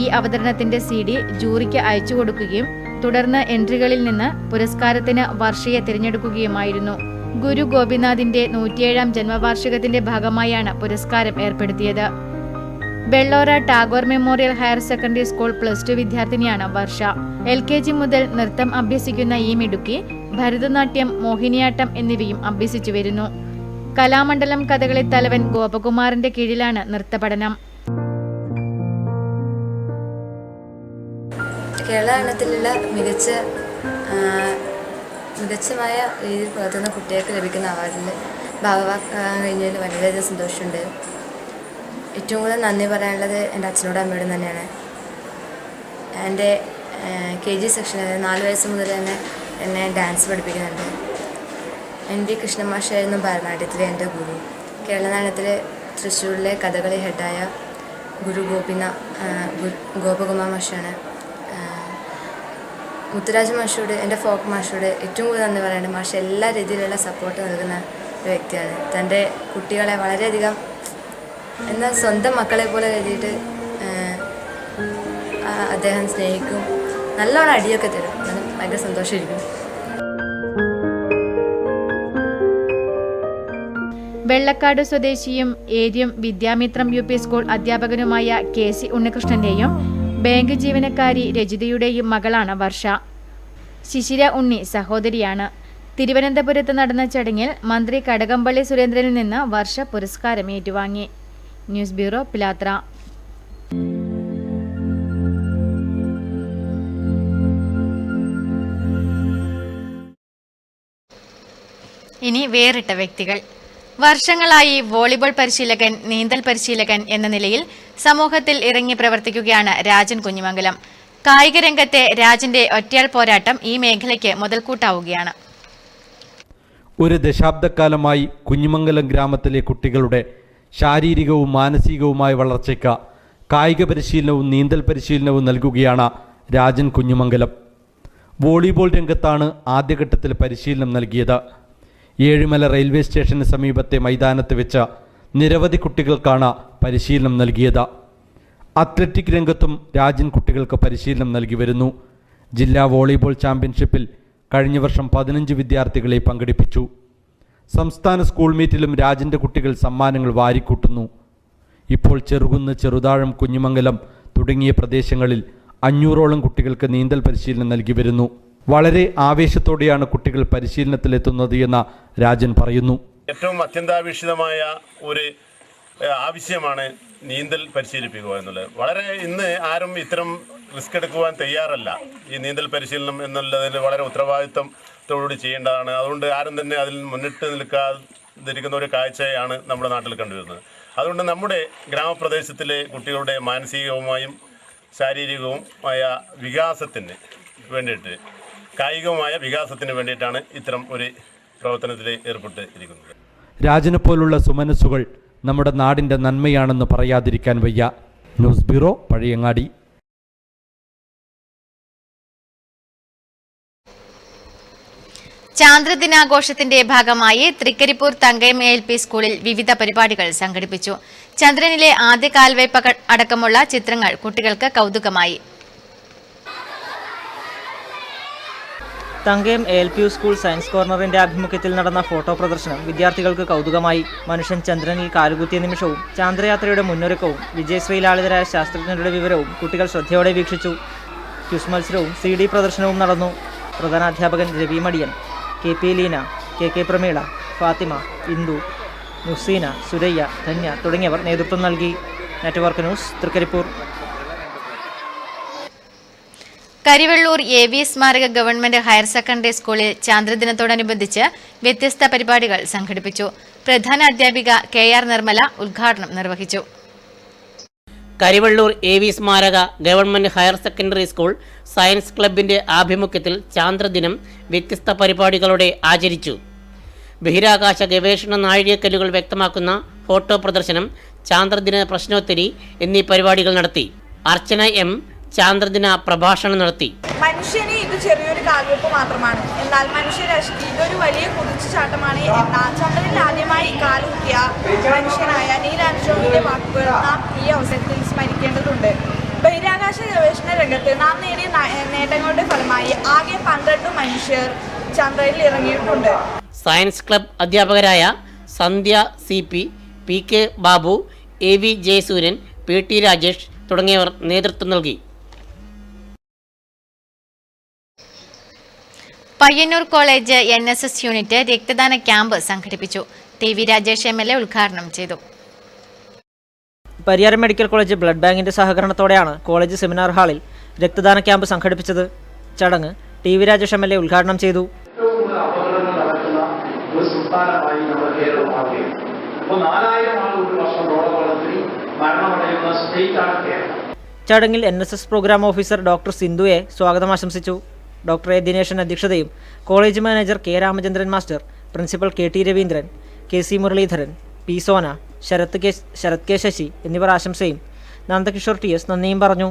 ഈ അവതരണത്തിന്റെ CD ജൂറിക്ക് അയച്ചു കൊടുക്കുകയും തുടർന്ന് എൻട്രികളിൽ നിന്ന് പുരസ്കാരത്തിന് വർഷയെ തിരഞ്ഞെടുക്കുകയുമായിരുന്നു. ഗുരു ഗോപിനാഥിന്റെ 107ാം ജന്മവാർഷികത്തിന്റെ ഭാഗമായാണ് പുരസ്കാരം ഏർപ്പെടുത്തിയത്. Bellora Tagore memorial higher secondary school +2 വിദ്യാർത്ഥിനിയാണ് വർഷ. LKG മുതൽ നൃത്തം അഭ്യസിക്കുന്ന ഈ മിടുക്കി ഭരതനാട്യം, മോഹിനിയാട്ടം എന്നിവയും അഭ്യസിച്ചു വരുന്നു. കലാമണ്ഡലം കഥകളി തലവൻ ഗോപകുമാറിന്റെ കീഴിലാണ് നൃത്തപഠനം. കേരള നടനത്തിലുള്ള മികച്ചമായ രീതിയിൽ പ്രവർത്തുന്ന കുട്ടികൾക്ക് ലഭിക്കുന്ന അവാർഡിൽ ഭാഗമാക്കാൻ കഴിഞ്ഞതിൽ വളരെയധികം സന്തോഷമുണ്ട്. ഏറ്റവും കൂടുതൽ നന്ദി പറയാനുള്ളത് എൻ്റെ അച്ഛനോടും അമ്മയോടും തന്നെയാണ്. എൻ്റെ KG സെക്ഷൻ, 4 വയസ്സ് മുതൽ തന്നെ എന്നെ ഡാൻസ് പഠിപ്പിക്കുന്നുണ്ട്. NV കൃഷ്ണമാഷായിരുന്നു ഭരതനാട്യത്തിലെ എൻ്റെ ഗുരു. കേരള നടനത്തിൽ തൃശ്ശൂരിലെ കഥകളി ഹെഡായ ഗോപകുമാർ മാഷാണ്. മുത്തുരാജ് മാഷോട്, എൻ്റെ ഫോക്ക് മാഷോട് ഏറ്റവും കൂടുതൽ നന്ദി പറയേണ്ടത്. മാഷ് എല്ലാ രീതിയിലുള്ള സപ്പോർട്ട് നൽകുന്ന ഒരു വ്യക്തിയാണ്. തൻ്റെ കുട്ടികളെ വളരെയധികം എന്നാൽ സ്വന്തം മക്കളെ പോലെ കരുതിയിട്ട് അദ്ദേഹം സ്നേഹിക്കും, നല്ലോണം അടിയൊക്കെ തരും. എന്നാലും ഭയങ്കര സന്തോഷമായിരിക്കും. വെള്ളക്കാട് സ്വദേശിയും ഏരിയം വിദ്യാമിത്രം UP സ്കൂൾ അധ്യാപകനുമായ KC ഉണ്ണികൃഷ്ണന്റെയും ബാങ്ക് ജീവനക്കാരി രജിതയുടെയും മകളാണ് വർഷ. ശിശിര ഉണ്ണി സഹോദരിയാണ്. തിരുവനന്തപുരത്ത് നടന്ന ചടങ്ങിൽ മന്ത്രി കടകംപള്ളി സുരേന്ദ്രനിൽ നിന്ന് വർഷ പുരസ്കാരം ഏറ്റുവാങ്ങി. News bureau, Pilathara. ഇനി വേറിട്ട വ്യക്തികൾ. വർഷങ്ങളായി വോളിബോൾ പരിശീലകൻ, നീന്തൽ പരിശീലകൻ എന്ന നിലയിൽ സമൂഹത്തിൽ ഇറങ്ങി പ്രവർത്തിക്കുകയാണ് രാജൻ കുഞ്ഞിമംഗലം. കായിക രംഗത്തെ രാജന്റെ ഒറ്റയാൾ പോരാട്ടം ഈ മേഖലയ്ക്ക് മുതൽക്കൂട്ടാവുകയാണ്. ഒരു ദശാബ്ദക്കാലമായി കുഞ്ഞിമംഗലം ഗ്രാമത്തിലെ കുട്ടികളുടെ ശാരീരികവും മാനസികവുമായ വളർച്ചയ്ക്ക് കായിക പരിശീലനവും നീന്തൽ പരിശീലനവും നൽകുകയാണ് രാജൻ കുഞ്ഞിമംഗലം. വോളിബോൾ രംഗത്താണ് ആദ്യഘട്ടത്തിൽ പരിശീലനം നൽകിയത്. ഏഴിമല റെയിൽവേ സ്റ്റേഷന് സമീപത്തെ മൈതാനത്ത് വെച്ച് നിരവധി കുട്ടികൾക്കാണ് പരിശീലനം നൽകിയത്. അത്ലറ്റിക് രംഗത്തും രാജൻ കുട്ടികൾക്ക് പരിശീലനം നൽകി വരുന്നു. ജില്ലാ വോളിബോൾ ചാമ്പ്യൻഷിപ്പിൽ കഴിഞ്ഞ വർഷം 15 വിദ്യാർത്ഥികളെ പങ്കെടുപ്പിച്ചു. സംസ്ഥാന സ്കൂൾ മീറ്റിലും രാജൻ്റെ കുട്ടികൾ സമ്മാനങ്ങൾ വാരിക്കൂട്ടുന്നു. ഇപ്പോൾ ചെറുകുന്ന്, ചെറുതാഴം, കുഞ്ഞിമംഗലം തുടങ്ങിയ പ്രദേശങ്ങളിൽ 500ഓളം കുട്ടികൾക്ക് നീന്തൽ പരിശീലനം നൽകി വരുന്നു. വളരെ ആവേശത്തോടെയാണ് കുട്ടികൾ പരിശീലനത്തിലെത്തുന്നത് എന്ന് രാജൻ പറയുന്നു. ഏറ്റവും അത്യന്താപേക്ഷിതമായ ഒരു ആവശ്യമാണ് നീന്തൽ പരിശീലിപ്പിക്കുക എന്നുള്ളത്. വളരെ ഇന്ന് ആരും ഇത്തരം റിസ്ക് എടുക്കുവാൻ തയ്യാറല്ല. ഈ നീന്തൽ പരിശീലനം എന്നുള്ളതിൽ വളരെ ഉത്തരവാദിത്വത്തോടുകൂടി ചെയ്യേണ്ടതാണ്. അതുകൊണ്ട് ആരും തന്നെ അതിൽ മുന്നിട്ട് നിൽക്കാതിരിക്കുന്ന ഒരു കാഴ്ചയാണ് നമ്മുടെ നാട്ടിൽ കണ്ടുവരുന്നത്. അതുകൊണ്ട് നമ്മുടെ ഗ്രാമപ്രദേശത്തിലെ കുട്ടികളുടെ മാനസികവുമായും ശാരീരികവുമായ വികാസത്തിന് വേണ്ടിയിട്ട്, കായികവുമായ വികാസത്തിന് വേണ്ടിയിട്ടാണ് ഇത്തരം ഒരു പ്രവർത്തനത്തിൽ ഏർപ്പെട്ട് ഇരിക്കുന്നത്. രാജനെ പോലുള്ള സുമനസ്സുകൾ നമ്മുടെ നാടിൻ്റെ നന്മയാണെന്ന് പറയാതിരിക്കാൻ വയ്യ. News bureau, Pazhayangadi. ചാന്ദ്രദിനാഘോഷത്തിന്റെ ഭാഗമായി തൃക്കരിപ്പൂർ തങ്കയം LP സ്കൂളിൽ വിവിധ പരിപാടികൾ സംഘടിപ്പിച്ചു. ചന്ദ്രനിലെ ആദ്യ കാൽവയ്പ് അടക്കമുള്ള ചിത്രങ്ങൾ കുട്ടികൾക്ക് കൗതുകമായി. തങ്കയം LP സ്കൂൾ സയൻസ് കോർണറിന്റെ ആഭിമുഖ്യത്തിൽ നടന്ന ഫോട്ടോ പ്രദർശനം വിദ്യാർത്ഥികൾക്ക് കൗതുകമായി. മനുഷ്യൻ ചന്ദ്രനിൽ കാലുകുത്തിയ നിമിഷവും ചാന്ദ്രയാത്രയുടെ മുന്നൊരുക്കവും വിജയശ്രീലാളിതരായ ശാസ്ത്രജ്ഞരുടെ വിവരവും കുട്ടികൾ ശ്രദ്ധയോടെ വീക്ഷിച്ചു. ക്വിസ് മത്സരവും CD പ്രദർശനവും നടന്നു. പ്രധാനാധ്യാപകൻ രവി മടിയൻ, KP ലീന, KK പ്രമീള, ഫാത്തിമ, ഇന്ദു, നുസീന, സുരയ്യ, ധന്യ തുടങ്ങിയവർ നേതൃത്വം നൽകി. Network news, Trikaripur. Karivellur AV സ്മാരക ഗവൺമെന്റ് ഹയർ സെക്കൻഡറി സ്കൂളിൽ ചാന്ദ്രദിനത്തോടനുബന്ധിച്ച് വ്യത്യസ്ത പരിപാടികൾ സംഘടിപ്പിച്ചു. പ്രധാന അധ്യാപിക KR നിർമ്മല ഉദ്ഘാടനം നിർവഹിച്ചു. കരിവെള്ളൂർ AV സ്മാരക government higher secondary school science ക്ലബിന്റെ ആഭിമുഖ്യത്തിൽ ചാന്ദ്രദിനം വ്യത്യസ്ത പരിപാടികളോടെ ആചരിച്ചു. ബഹിരാകാശ ഗവേഷണ നാഴികക്കല്ലുകൾ വ്യക്തമാക്കുന്ന ഫോട്ടോ പ്രദർശനം, ചാന്ദ്രദിന പ്രശ്നോത്തരി എന്നീ പരിപാടികൾ നടത്തി. അർച്ചന M ചാന്ദ്രദിന പ്രഭാഷണം നടത്തി. മനുഷ്യന് ഇത് ചെറിയൊരു കാൽവെപ്പ് മാത്രമാണ്, എന്നാൽ മനുഷ്യരാശിക്ക് ഇതൊരു വലിയ കുതിച്ചുചാട്ടമാണ് എന്ന ചന്ദ്രനിൽ ആദ്യമായി കാലുകുത്തിയ മനുഷ്യനായ നീൽ ആംസ്ട്രോങ്ങിന്റെ വാക്കുകൾ നാം ഈ അവസരത്തിൽ സ്മരിക്കേണ്ടതുണ്ട്. ബഹിരാകാശ ഗവേഷണ രംഗത്ത് നാം നേടിയ നേട്ടങ്ങളുടെ ഫലമായി ആകെ 12 മനുഷ്യർ ചന്ദ്രനിൽ ഇറങ്ങിയിട്ടുണ്ട്. സയൻസ് ക്ലബ് അധ്യാപകരായ സന്ധ്യ CP, PK Babu, AV Jayasuryan, PT Rajesh തുടങ്ങിയവർ നേതൃത്വം നൽകി. പയ്യന്നൂർ കോളേജ് NSS യൂണിറ്റ് രക്തദാന ക്യാമ്പ് സംഘടിപ്പിച്ചു. TV രാജേഷ് MLA ഉദ്ഘാടനം ചെയ്തു. പരിയാരം മെഡിക്കൽ കോളേജ് ബ്ലഡ് ബാങ്കിന്റെ സഹകരണത്തോടെയാണ് കോളേജ് സെമിനാർ ഹാളിൽ രക്തദാന ക്യാമ്പ് സംഘടിപ്പിച്ചത്. ചടങ്ങ് TV രാജേഷ് MLA ഉദ്ഘാടനം ചെയ്തു. ചടങ്ങിൽ NSS പ്രോഗ്രാം ഓഫീസർ ഡോക്ടർ സിന്ധുയെ സ്വാഗതം ആശംസിച്ചു. ഡോക്ടർ A ദിനേശൻ അധ്യക്ഷതയും college manager K Ramachandran master, principal KT Raveendran, KC Muraleedharan, P Sona, Sarath K Sasi എന്നിവർ ആശംസയും നന്ദകിഷോർ TS നന്ദിയും പറഞ്ഞു.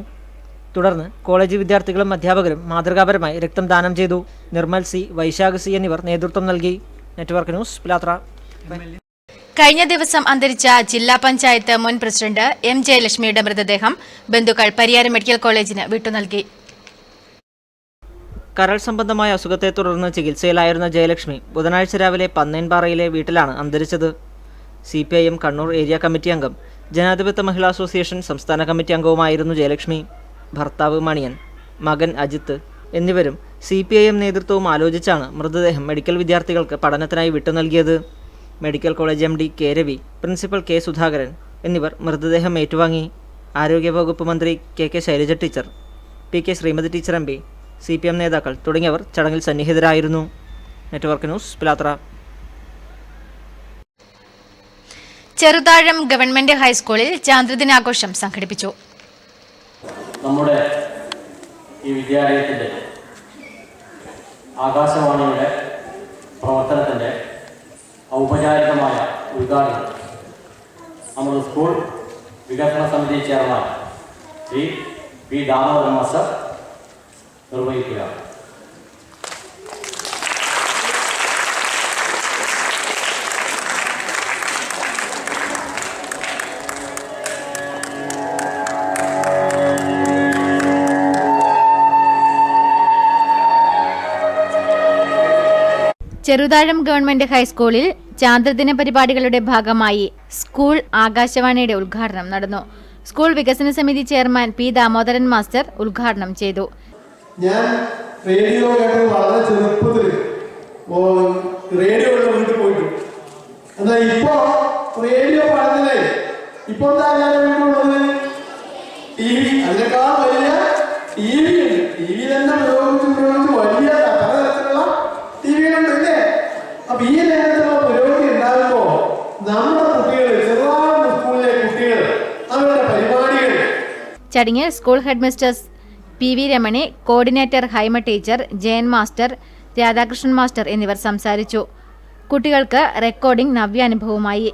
തുടർന്ന് കോളേജ് വിദ്യാർത്ഥികളും അധ്യാപകരും മാതൃകാപരമായി രക്തം ദാനം ചെയ്തു. നിർമ്മൽ C, വൈശാഖ് C എന്നിവർ നേതൃത്വം നൽകി. Network news, Pilathara. കഴിഞ്ഞ ദിവസം അന്തരിച്ച ജില്ലാ പഞ്ചായത്ത് മുൻ പ്രസിഡന്റ് എം ജയലക്ഷ്മിയുടെ മൃതദേഹം ബന്ധുക്കൾ പരിയാരം മെഡിക്കൽ കോളേജിന് വിട്ടുനൽകി. കരൾ സംബന്ധമായ അസുഖത്തെ തുടർന്ന് ചികിത്സയിലായിരുന്ന ജയലക്ഷ്മി ബുധനാഴ്ച രാവിലെ പന്നേൻപാറയിലെ വീട്ടിലാണ് അന്തരിച്ചത്. CPIM കണ്ണൂർ ഏരിയ കമ്മിറ്റി അംഗം, ജനാധിപത്യ മഹിളാ അസോസിയേഷൻ സംസ്ഥാന കമ്മിറ്റി അംഗവുമായിരുന്നു ജയലക്ഷ്മി. ഭർത്താവ് മണിയൻ, മകൻ അജിത്ത് എന്നിവരും CPIM നേതൃത്വവും ആലോചിച്ചാണ് മൃതദേഹം മെഡിക്കൽ വിദ്യാർത്ഥികൾക്ക് പഠനത്തിനായി വിട്ടുനൽകിയത്. Medical college MD K Ravi, principal K Sudhakaran എന്നിവർ മൃതദേഹം ഏറ്റുവാങ്ങി. ആരോഗ്യവകുപ്പ് മന്ത്രി KK Shailaja teacher, PK Sreemathi teacher MP, CPM നേതാക്കൾ തുടങ്ങിയവർ ചടങ്ങിൽ സന്നിഹിതരായിരുന്നു. Network news, Pilathara. Cheruthazham government ഹൈസ്കൂളിൽ ചാന്ദ്രദിനാഘോഷം സംഘടിപ്പിച്ചു. നമ്മുടെ ഈ വിദ്യാലയത്തിൻ്റെ ആകാശവാണിയുടെ പ്രവർത്തനത്തിൻ്റെ ഔപചാരികമായ ഉദ്ഘാടനം നമ്മുടെ സ്കൂൾ വികസന സമിതി chairman Shri P Damodaran master നിർവഹിക്കുകയാണ്. ചെറുതാഴം ഗവൺമെന്റ് ഹൈസ്കൂളിൽ ചാന്ദ്രദിന പരിപാടികളുടെ ഭാഗമായി സ്കൂൾ ആകാശവാണിയുടെ ഉദ്ഘാടനം നടന്നു. സ്കൂൾ വികസന സമിതി ചെയർമാൻ പി ദാമോദരൻ മാസ്റ്റർ ഉദ്ഘാടനം ചെയ്തു. ഞാൻ റേഡിയോ കേട്ടത് വളരെ ചെറുപ്പത്തിൽ റേഡിയോ വീട്ടിൽ പോയിട്ടു. എന്നാൽ ഇപ്പോ റേഡിയോ പറഞ്ഞതേ ഇപ്പൊ എന്താ ഞാൻ വീട്ടിലുള്ളത്? TV. അതിനേക്കാൾ വലിയ TV ഉണ്ട്. TV തന്നെ ഉപയോഗിച്ച് വലിയ പലതരത്തിലുള്ള ടിവികളുണ്ടല്ലേ. അപ്പൊ ഈ നേരത്തിലുള്ള പുരോഗതി ഉണ്ടാകുമ്പോ നമ്മുടെ കുട്ടികൾ, ചെറുതായ സ്കൂളിലെ കുട്ടികൾ അവരുടെ പരിപാടികൾ. ചടങ്ങിൽ school head mistress PV Ramani, coordinator Haima teacher, Jayan master, Radhakrishnan master എന്നിവർ സംസാരിച്ചു. കുട്ടികൾക്ക് റെക്കോർഡിംഗ് നവ്യാനുഭവമായി.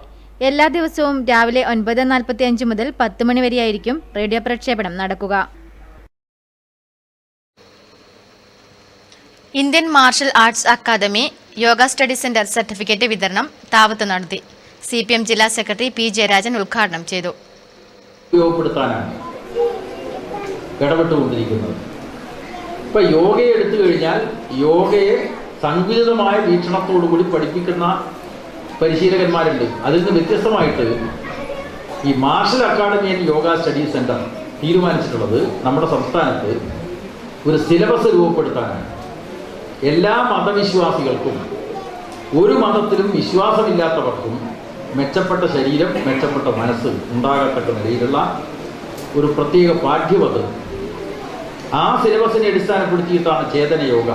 എല്ലാ ദിവസവും രാവിലെ 9:45 മുതൽ 10 മണി വരെയായിരിക്കും റേഡിയോ പ്രക്ഷേപണം നടക്കുക. Indian martial arts academy yoga study centre certificate വിതരണം താവത്ത് നടത്തി. CPM ജില്ലാ സെക്രട്ടറി P ജയരാജൻ ഉദ്ഘാടനം ചെയ്തു. ഉപയോഗപ്പെടുത്താനാണ് ഇടപെട്ടുകൊണ്ടിരിക്കുന്നത്. ഇപ്പം യോഗയെ എടുത്തു കഴിഞ്ഞാൽ യോഗയെ സങ്കുചിതമായ വീക്ഷണത്തോടുകൂടി പഠിപ്പിക്കുന്ന പരിശീലകന്മാരുണ്ട്. അതിൽ നിന്ന് വ്യത്യസ്തമായിട്ട് ഈ martial academy and yoga study centre തീരുമാനിച്ചിട്ടുള്ളത് നമ്മുടെ സംസ്ഥാനത്ത് ഒരു സിലബസ് രൂപപ്പെടുത്താനാണ്. എല്ലാ മതവിശ്വാസികൾക്കും, ഒരു മതത്തിലും വിശ്വാസമില്ലാത്തവർക്കും മെച്ചപ്പെട്ട ശരീരം, മെച്ചപ്പെട്ട മനസ്സ് ഉണ്ടാകത്തക്ക നിലയിലുള്ള ഒരു പ്രത്യേക പാഠ്യപദ്ധതി, ആ സിലബസിനെ അടിസ്ഥാനപ്പെടുത്തിയിട്ടാണ് ചേതന യോഗ.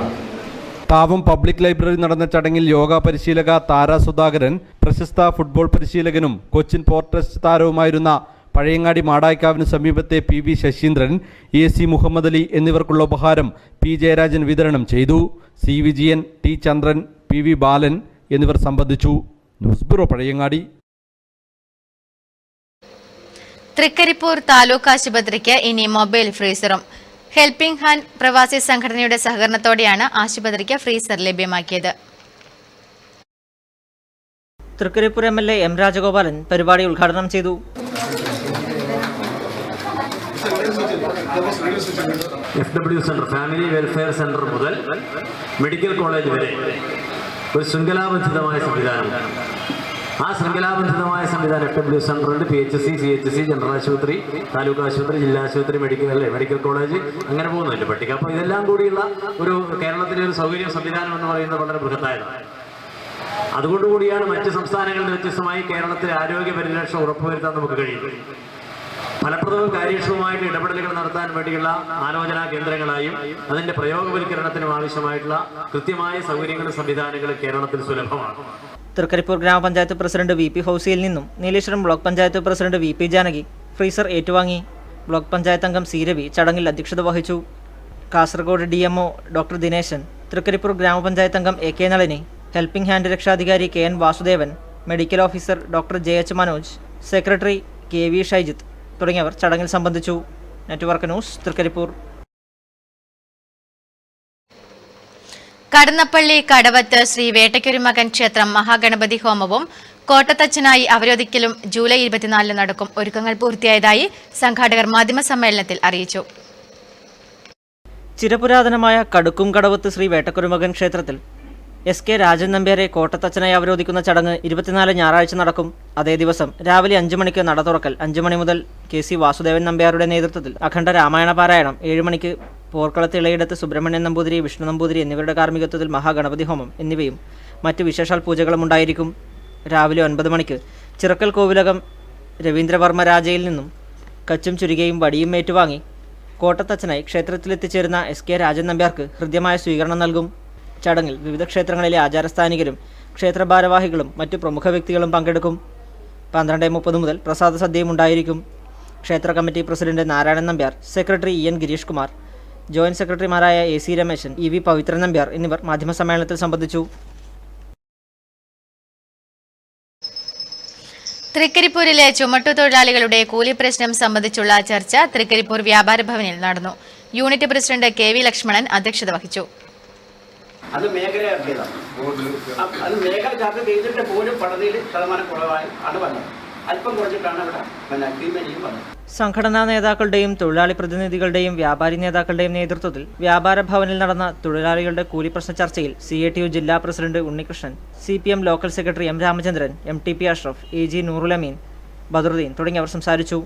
താവം പബ്ലിക് ലൈബ്രറി നടന്ന ചടങ്ങിൽ യോഗ പരിശീലക താര സുധാകരൻ, പ്രശസ്ത ഫുട്ബോൾ പരിശീലകനും കൊച്ചിൻ പോർട്ട് ട്രസ്റ്റ് താരവുമായിരുന്ന പഴയങ്ങാടി മാടായിക്കാവിന് സമീപത്തെ PV ശശീന്ദ്രൻ, AC മുഹമ്മദ് അലി എന്നിവർക്കുള്ള ഉപഹാരം P ജയരാജൻ വിതരണം ചെയ്തു. C വിജയൻ, T ചന്ദ്രൻ, PV ബാലൻ എന്നിവർ സംബന്ധിച്ചു. News bureau, Pazhayangadi. തൃക്കരിപ്പൂർ താലൂക്ക് ആശുപത്രിക്ക് ഇനി മൊബൈൽ ഫ്രീസറും. ഹെൽപ്പിംഗ് ഹാൻഡ് പ്രവാസി സംഘടനയുടെ സഹകരണത്തോടെയാണ് ആശുപത്രിക്ക് ഫ്രീസർ ലഭ്യമാക്കിയത്. തൃക്കരിപ്പൂർ MLA M രാജഗോപാലൻ പരിപാടി ഉദ്ഘാടനം ചെയ്തു. FW centre, family welfare centre മുതൽ മെഡിക്കൽ കോളേജ് വരെ ഒരു ശൃംഖലാബന്ധിതമായ സംവിധാനം. ആ ശൃംഖലാബന്ധിതമായ സംവിധാനം FW സെന്റർ ഉണ്ട്. PHC, CHC, ജനറൽ ആശുപത്രി, താലൂക്ക് ആശുപത്രി, ജില്ലാ ആശുപത്രി, മെഡിക്കൽ കോളേജ്, അങ്ങനെ പോകുന്നുണ്ട് പട്ടിക. അപ്പോൾ ഇതെല്ലാം കൂടിയുള്ള ഒരു കേരളത്തിലെ ഒരു സൗകര്യ സംവിധാനം എന്ന് പറയുന്നത് വളരെ ബൃഹത്തായതാണ്. അതുകൊണ്ടുകൂടിയാണ് മറ്റ് സംസ്ഥാനങ്ങളിൽ വ്യത്യസ്തമായി കേരളത്തിലെ ആരോഗ്യ പരിരക്ഷ ഉറപ്പുവരുത്താൻ നമുക്ക് കഴിയുന്നത്. ഫലപ്രദവും കാര്യക്ഷമമായിട്ട് ഇടപെടലുകൾ നടത്താൻ വേണ്ടിയുള്ള ആലോചനാ കേന്ദ്രങ്ങളായും അതിന്റെ പ്രയോഗവൽക്കരണത്തിനും ആവശ്യമായിട്ടുള്ള കൃത്യമായ സൗകര്യങ്ങളും സംവിധാനങ്ങളും കേരളത്തിൽ സുലഭമാണ്. തൃക്കരിപ്പൂർ ഗ്രാമപഞ്ചായത്ത് പ്രസിഡന്റ് VP ഹൗസിയിൽ നിന്നും Nileshwaram block panchayat president VP Janaki freezer ഏറ്റുവാങ്ങി. ബ്ലോക്ക് പഞ്ചായത്ത് അംഗം C രവി ചടങ്ങിൽ അധ്യക്ഷത വഹിച്ചു. കാസർഗോഡ് DMO ഡോക്ടർ ദിനേശൻ, തൃക്കരിപ്പൂർ ഗ്രാമപഞ്ചായത്ത് അംഗം AK നളിനി, ഹെൽപ്പിംഗ് ഹാൻഡ് രക്ഷാധികാരി KN Vasudevan, medical officer doctor JH Manoj, secretary KV Shaijith തുടങ്ങിയവർ ചടങ്ങിൽ സംബന്ധിച്ചു. Network news, Trikaripur. കടന്നപ്പള്ളി കടവത്ത് ശ്രീ വേട്ടയ്ക്കൊരു മകൻ ക്ഷേത്രം മഹാഗണപതി ഹോമവും കോട്ടത്തച്ഛനായി അവരോധിക്കലും ജൂലൈ 24 നടക്കും. ഒരുക്കങ്ങൾ പൂർത്തിയായതായി സംഘാടകർ മാധ്യമസമ്മേളനത്തിൽ അറിയിച്ചു. ചിരപുരാതനമായ കടുക്കും കടവത്ത് ശ്രീ വേട്ടക്കുരുമകൻ ക്ഷേത്രത്തിൽ SK രാജൻ നമ്പ്യാരെ കോട്ടത്തച്ഛനായി അവരോധിക്കുന്ന ചടങ്ങ് 24 ഞായറാഴ്ച നടക്കും. അതേ ദിവസം രാവിലെ 5 മണിക്ക് നട തുറക്കൽ, 5 മണി മുതൽ KC വാസുദേവൻ നമ്പ്യാരുടെ നേതൃത്വത്തിൽ അഖണ്ഡ രാമായണ പാരായണം, 7 മണിക്ക് പോർക്കളത്ത് ഇളയിടത്ത് സുബ്രഹ്മണ്യൻ നമ്പൂതിരി, വിഷ്ണു നമ്പൂതിരി എന്നിവരുടെ കാർമ്മികത്വത്തിൽ മഹാഗണപതി ഹോമം എന്നിവയും മറ്റ് വിശേഷാൽ പൂജകളും ഉണ്ടായിരിക്കും. രാവിലെ 9 മണിക്ക് ചിറക്കൽ കോവിലകം രവീന്ദ്രവർമ്മ രാജയിൽ നിന്നും കച്ചും ചുരികയും വടിയും ഏറ്റുവാങ്ങി കോട്ടത്തച്ഛനായി ക്ഷേത്രത്തിലെത്തിച്ചേരുന്ന SK രാജൻ നമ്പ്യാർക്ക് ഹൃദ്യമായ സ്വീകരണം നൽകും. ചടങ്ങിൽ വിവിധ ക്ഷേത്രങ്ങളിലെ ആചാരസ്ഥാനികരും ക്ഷേത്ര ഭാരവാഹികളും മറ്റു പ്രമുഖ വ്യക്തികളും പങ്കെടുക്കും. 12:30 മുതൽ പ്രസാദ സദ്യയും ഉണ്ടായിരിക്കും. ക്ഷേത്ര committee president Narayanan Nambiar, secretary EN Girish Kumar, joint സെക്രട്ടറിമാരായ AC രമേശൻ, EV പവിത്രൻ നമ്പ്യാർ എന്നിവർ മാധ്യമസമ്മേളനത്തിൽ സംബന്ധിച്ചു. തൃക്കരിപ്പൂരിലെ ചുമട്ടുതൊഴിലാളികളുടെ കൂലി പ്രശ്നം സംബന്ധിച്ചുള്ള ചർച്ച തൃക്കരിപ്പൂർ വ്യാപാര ഭവനിൽ നടന്നു. യൂണിറ്റ് പ്രസിഡന്റ് KV ലക്ഷ്മണൻ അധ്യക്ഷത വഹിച്ചു. അത് മേഖലയാക്കിയതാണ്. അത് മേഖല ചർച്ച ചെയ്തിട്ട് പോലും പദ്ധതിയിൽ ശതമാനം കുറവായി ആണ് വന്നത്. അല്പം കുറച്ചിട്ടാണ് ഇവിടെ അഗ്രിമെന്റിൽ വന്നത്. സംഘടനാ നേതാക്കളുടെയും തൊഴിലാളി പ്രതിനിധികളുടെയും വ്യാപാരി നേതാക്കളുടെയും നേതൃത്വത്തിൽ വ്യാപാര ഭവനിൽ നടന്ന തൊഴിലാളികളുടെ കൂലി പ്രശ്ന ചർച്ചയിൽ CATU ജില്ലാ president Unnikrishnan, CPM local secretary M Ramachandran, MTP Ashraf, AG Noorul അമീൻ, ബദറുദ്ദീൻ തുടങ്ങിയവർ സംസാരിച്ചു.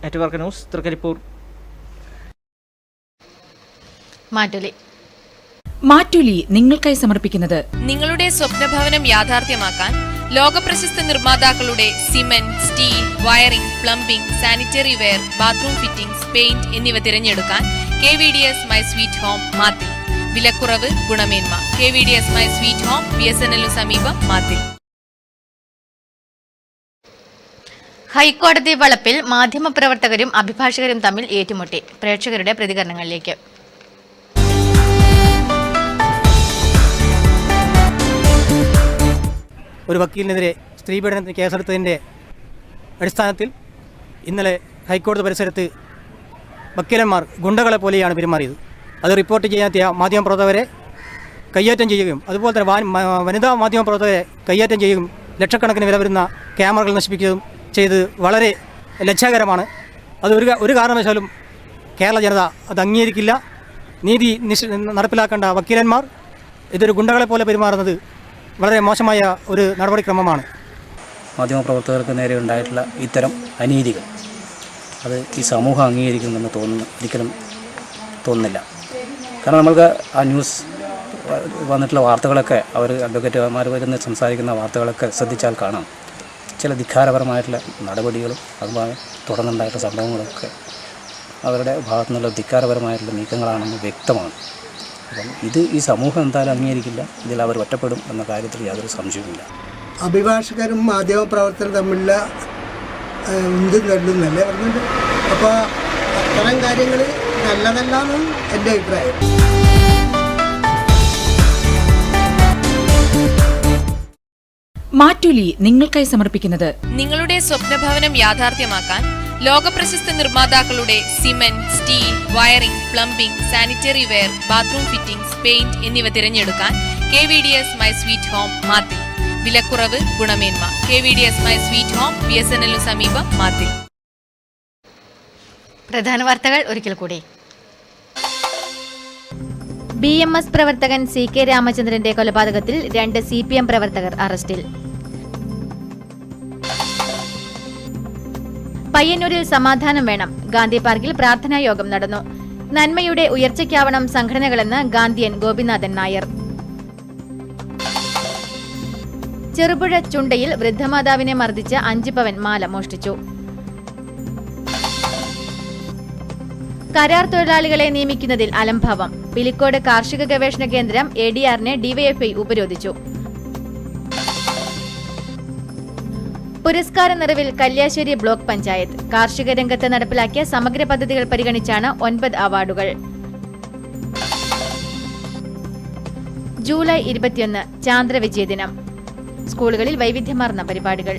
Network news, Trikaripur. മാറ്റുലി നിങ്ങൾക്കായി സമർപ്പിക്കുന്നത് നിങ്ങളുടെ സ്വപ്നഭവനം യാഥാർത്ഥ്യമാക്കാൻ ലോകപ്രശസ്ത നിർമ്മാതാക്കളുടെ cement, steel, wiring, plumbing, sanitary ware, bathroom fittings, paint എന്നിവ തിരഞ്ഞെടുക്കാൻ KVDS my sweet home Mathil. വിലക്കുറവ്, ഗുണമേന്മ. KVDS my sweet home, BSNL സമീപം, മാത്തിൽ. ഹൈക്കോടതി വളപ്പിൽ മാധ്യമപ്രവർത്തകരും അഭിഭാഷകരും തമ്മിൽ ഏറ്റുമുട്ടി. പ്രേക്ഷകരുടെ പ്രതികരണങ്ങളിലേക്ക്. ഒരു വക്കീലിനെതിരെ സ്ത്രീപീഡനത്തിന് കേസെടുത്തതിൻ്റെ അടിസ്ഥാനത്തിൽ ഇന്നലെ ഹൈക്കോടതി പരിസരത്ത് വക്കീലന്മാർ ഗുണ്ടകളെ പോലെയാണ് പെരുമാറിയത്. അത് റിപ്പോർട്ട് ചെയ്യാനെത്തിയ മാധ്യമപ്രവർത്തകരെ കയ്യേറ്റം ചെയ്യുകയും അതുപോലെ തന്നെ വനിതാ മാധ്യമപ്രവർത്തകരെ കയ്യേറ്റം ചെയ്യുകയും ലക്ഷക്കണക്കിന് വില വരുന്ന ക്യാമറകൾ നശിപ്പിക്കുകയും ചെയ്ത് വളരെ ലജ്ജാകരമാണ്. അത് ഒരു കാരണവശാലും കേരള ജനത അത് അംഗീകരിക്കില്ല. നീതി നടപ്പിലാക്കേണ്ട വക്കീലന്മാർ ഇതൊരു ഗുണ്ടകളെ പോലെ പെരുമാറുന്നത് വളരെ മോശമായ ഒരു നടപടിക്രമമാണ്. മാധ്യമപ്രവർത്തകർക്ക് നേരെ ഉണ്ടായിട്ടുള്ള ഇത്തരം അനീതികൾ അത് ഈ സമൂഹം അംഗീകരിക്കുമെന്ന് ഒരിക്കലും തോന്നുന്നില്ല. കാരണം നമ്മൾക്ക് ആ ന്യൂസ് വന്നിട്ടുള്ള വാർത്തകളൊക്കെ അവർ അഡ്വക്കേറ്റുമാർ വരുന്ന സംസാരിക്കുന്ന വാർത്തകളൊക്കെ ശ്രദ്ധിച്ചാൽ കാണാം ചില ധിക്കാരപരമായിട്ടുള്ള നടപടികളും അതുപോലെ തുടർന്നുണ്ടായിട്ടുള്ള സംഭവങ്ങളൊക്കെ അവരുടെ ഭാഗത്തു നിന്നുള്ള ധിക്കാരപരമായിട്ടുള്ള നീക്കങ്ങളാണെന്ന് വ്യക്തമാണ്. അപ്പം ഈ സമൂഹം എന്തായാലും അംഗീകരിക്കില്ല. ഇതിൽ അവർ ഒറ്റപ്പെടും എന്ന കാര്യത്തിൽ യാതൊരു സംശയവുമില്ല. അഭിഭാഷകരും മാധ്യമപ്രവർത്തകരും തമ്മിലുള്ള എന്തും തള്ളുന്നല്ലേ പറഞ്ഞിട്ട്. അപ്പോൾ അത്തരം കാര്യങ്ങൾ നല്ലതല്ലാന്നും എൻ്റെ അഭിപ്രായം. മാറ്റുലി നിങ്ങൾക്കായി സമർപ്പിക്കുന്നത് നിങ്ങളുടെ സ്വപ്നഭവനം യാഥാർത്ഥ്യമാക്കാൻ ലോകപ്രശസ്ത നിർമ്മാതാക്കളുടെ cement, steel, wiring, plumbing, sanitary ware, bathroom fittings, paint എന്നിവ തിരഞ്ഞെടുക്കാൻ KVDS my sweet home Mathil. വിലക്കുറവ്, ഗുണമേന്മ. KVDS my sweet home, BSNL സമീപം, മാത്തിൽ. പ്രധാന വാർത്തകൾ ഒരിക്കൽ കൂടി. BMS പ്രവർത്തകൻ CK രാമചന്ദ്രന്റെ കൊലപാതകത്തിൽ 2 CPM പ്രവർത്തകർ അറസ്റ്റിൽ. പയ്യന്നൂരിൽ സമാധാനം വേണം. ഗാന്ധി പാർക്കിൽ പ്രാർത്ഥനാ യോഗം നടന്നു. നന്മയുടെ ഉയർച്ചയ്ക്കാവണം സംഘടനകളെന്ന് ഗാന്ധിയൻ ഗോപിനാഥൻ നായർ. ചെറുപുഴ ചുണ്ടയിൽ വൃദ്ധമാതാവിനെ മർദ്ദിച്ച 5 പവൻ മാല മോഷ്ടിച്ചു. കരാർ തൊഴിലാളികളെ നിയമിക്കുന്നതിൽ അലംഭാവം. പിലിക്കോട് കാർഷിക ഗവേഷണ കേന്ദ്രം ADR-നെ DYFI ഉപരോധിച്ചു. പുരസ്കാര നിറവിൽ കല്യാശ്ശേരി ബ്ലോക്ക് പഞ്ചായത്ത്. കാർഷിക രംഗത്ത് നടപ്പിലാക്കിയ സമഗ്ര പദ്ധതികൾ പരിഗണിച്ചാണ് 9 അവാർഡുകൾ. ജൂലൈ 21 ചാന്ദ്രവിജയ ദിനം. സ്കൂളുകളിൽ വൈവിധ്യമാർന്ന പരിപാടികൾ.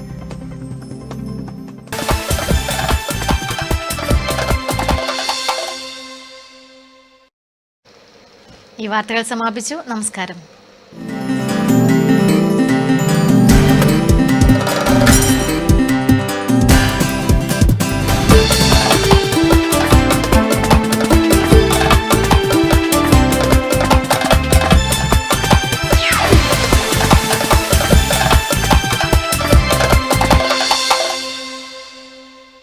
ഈ വാർത്തകൾ സമാപിച്ചു. നമസ്കാരം.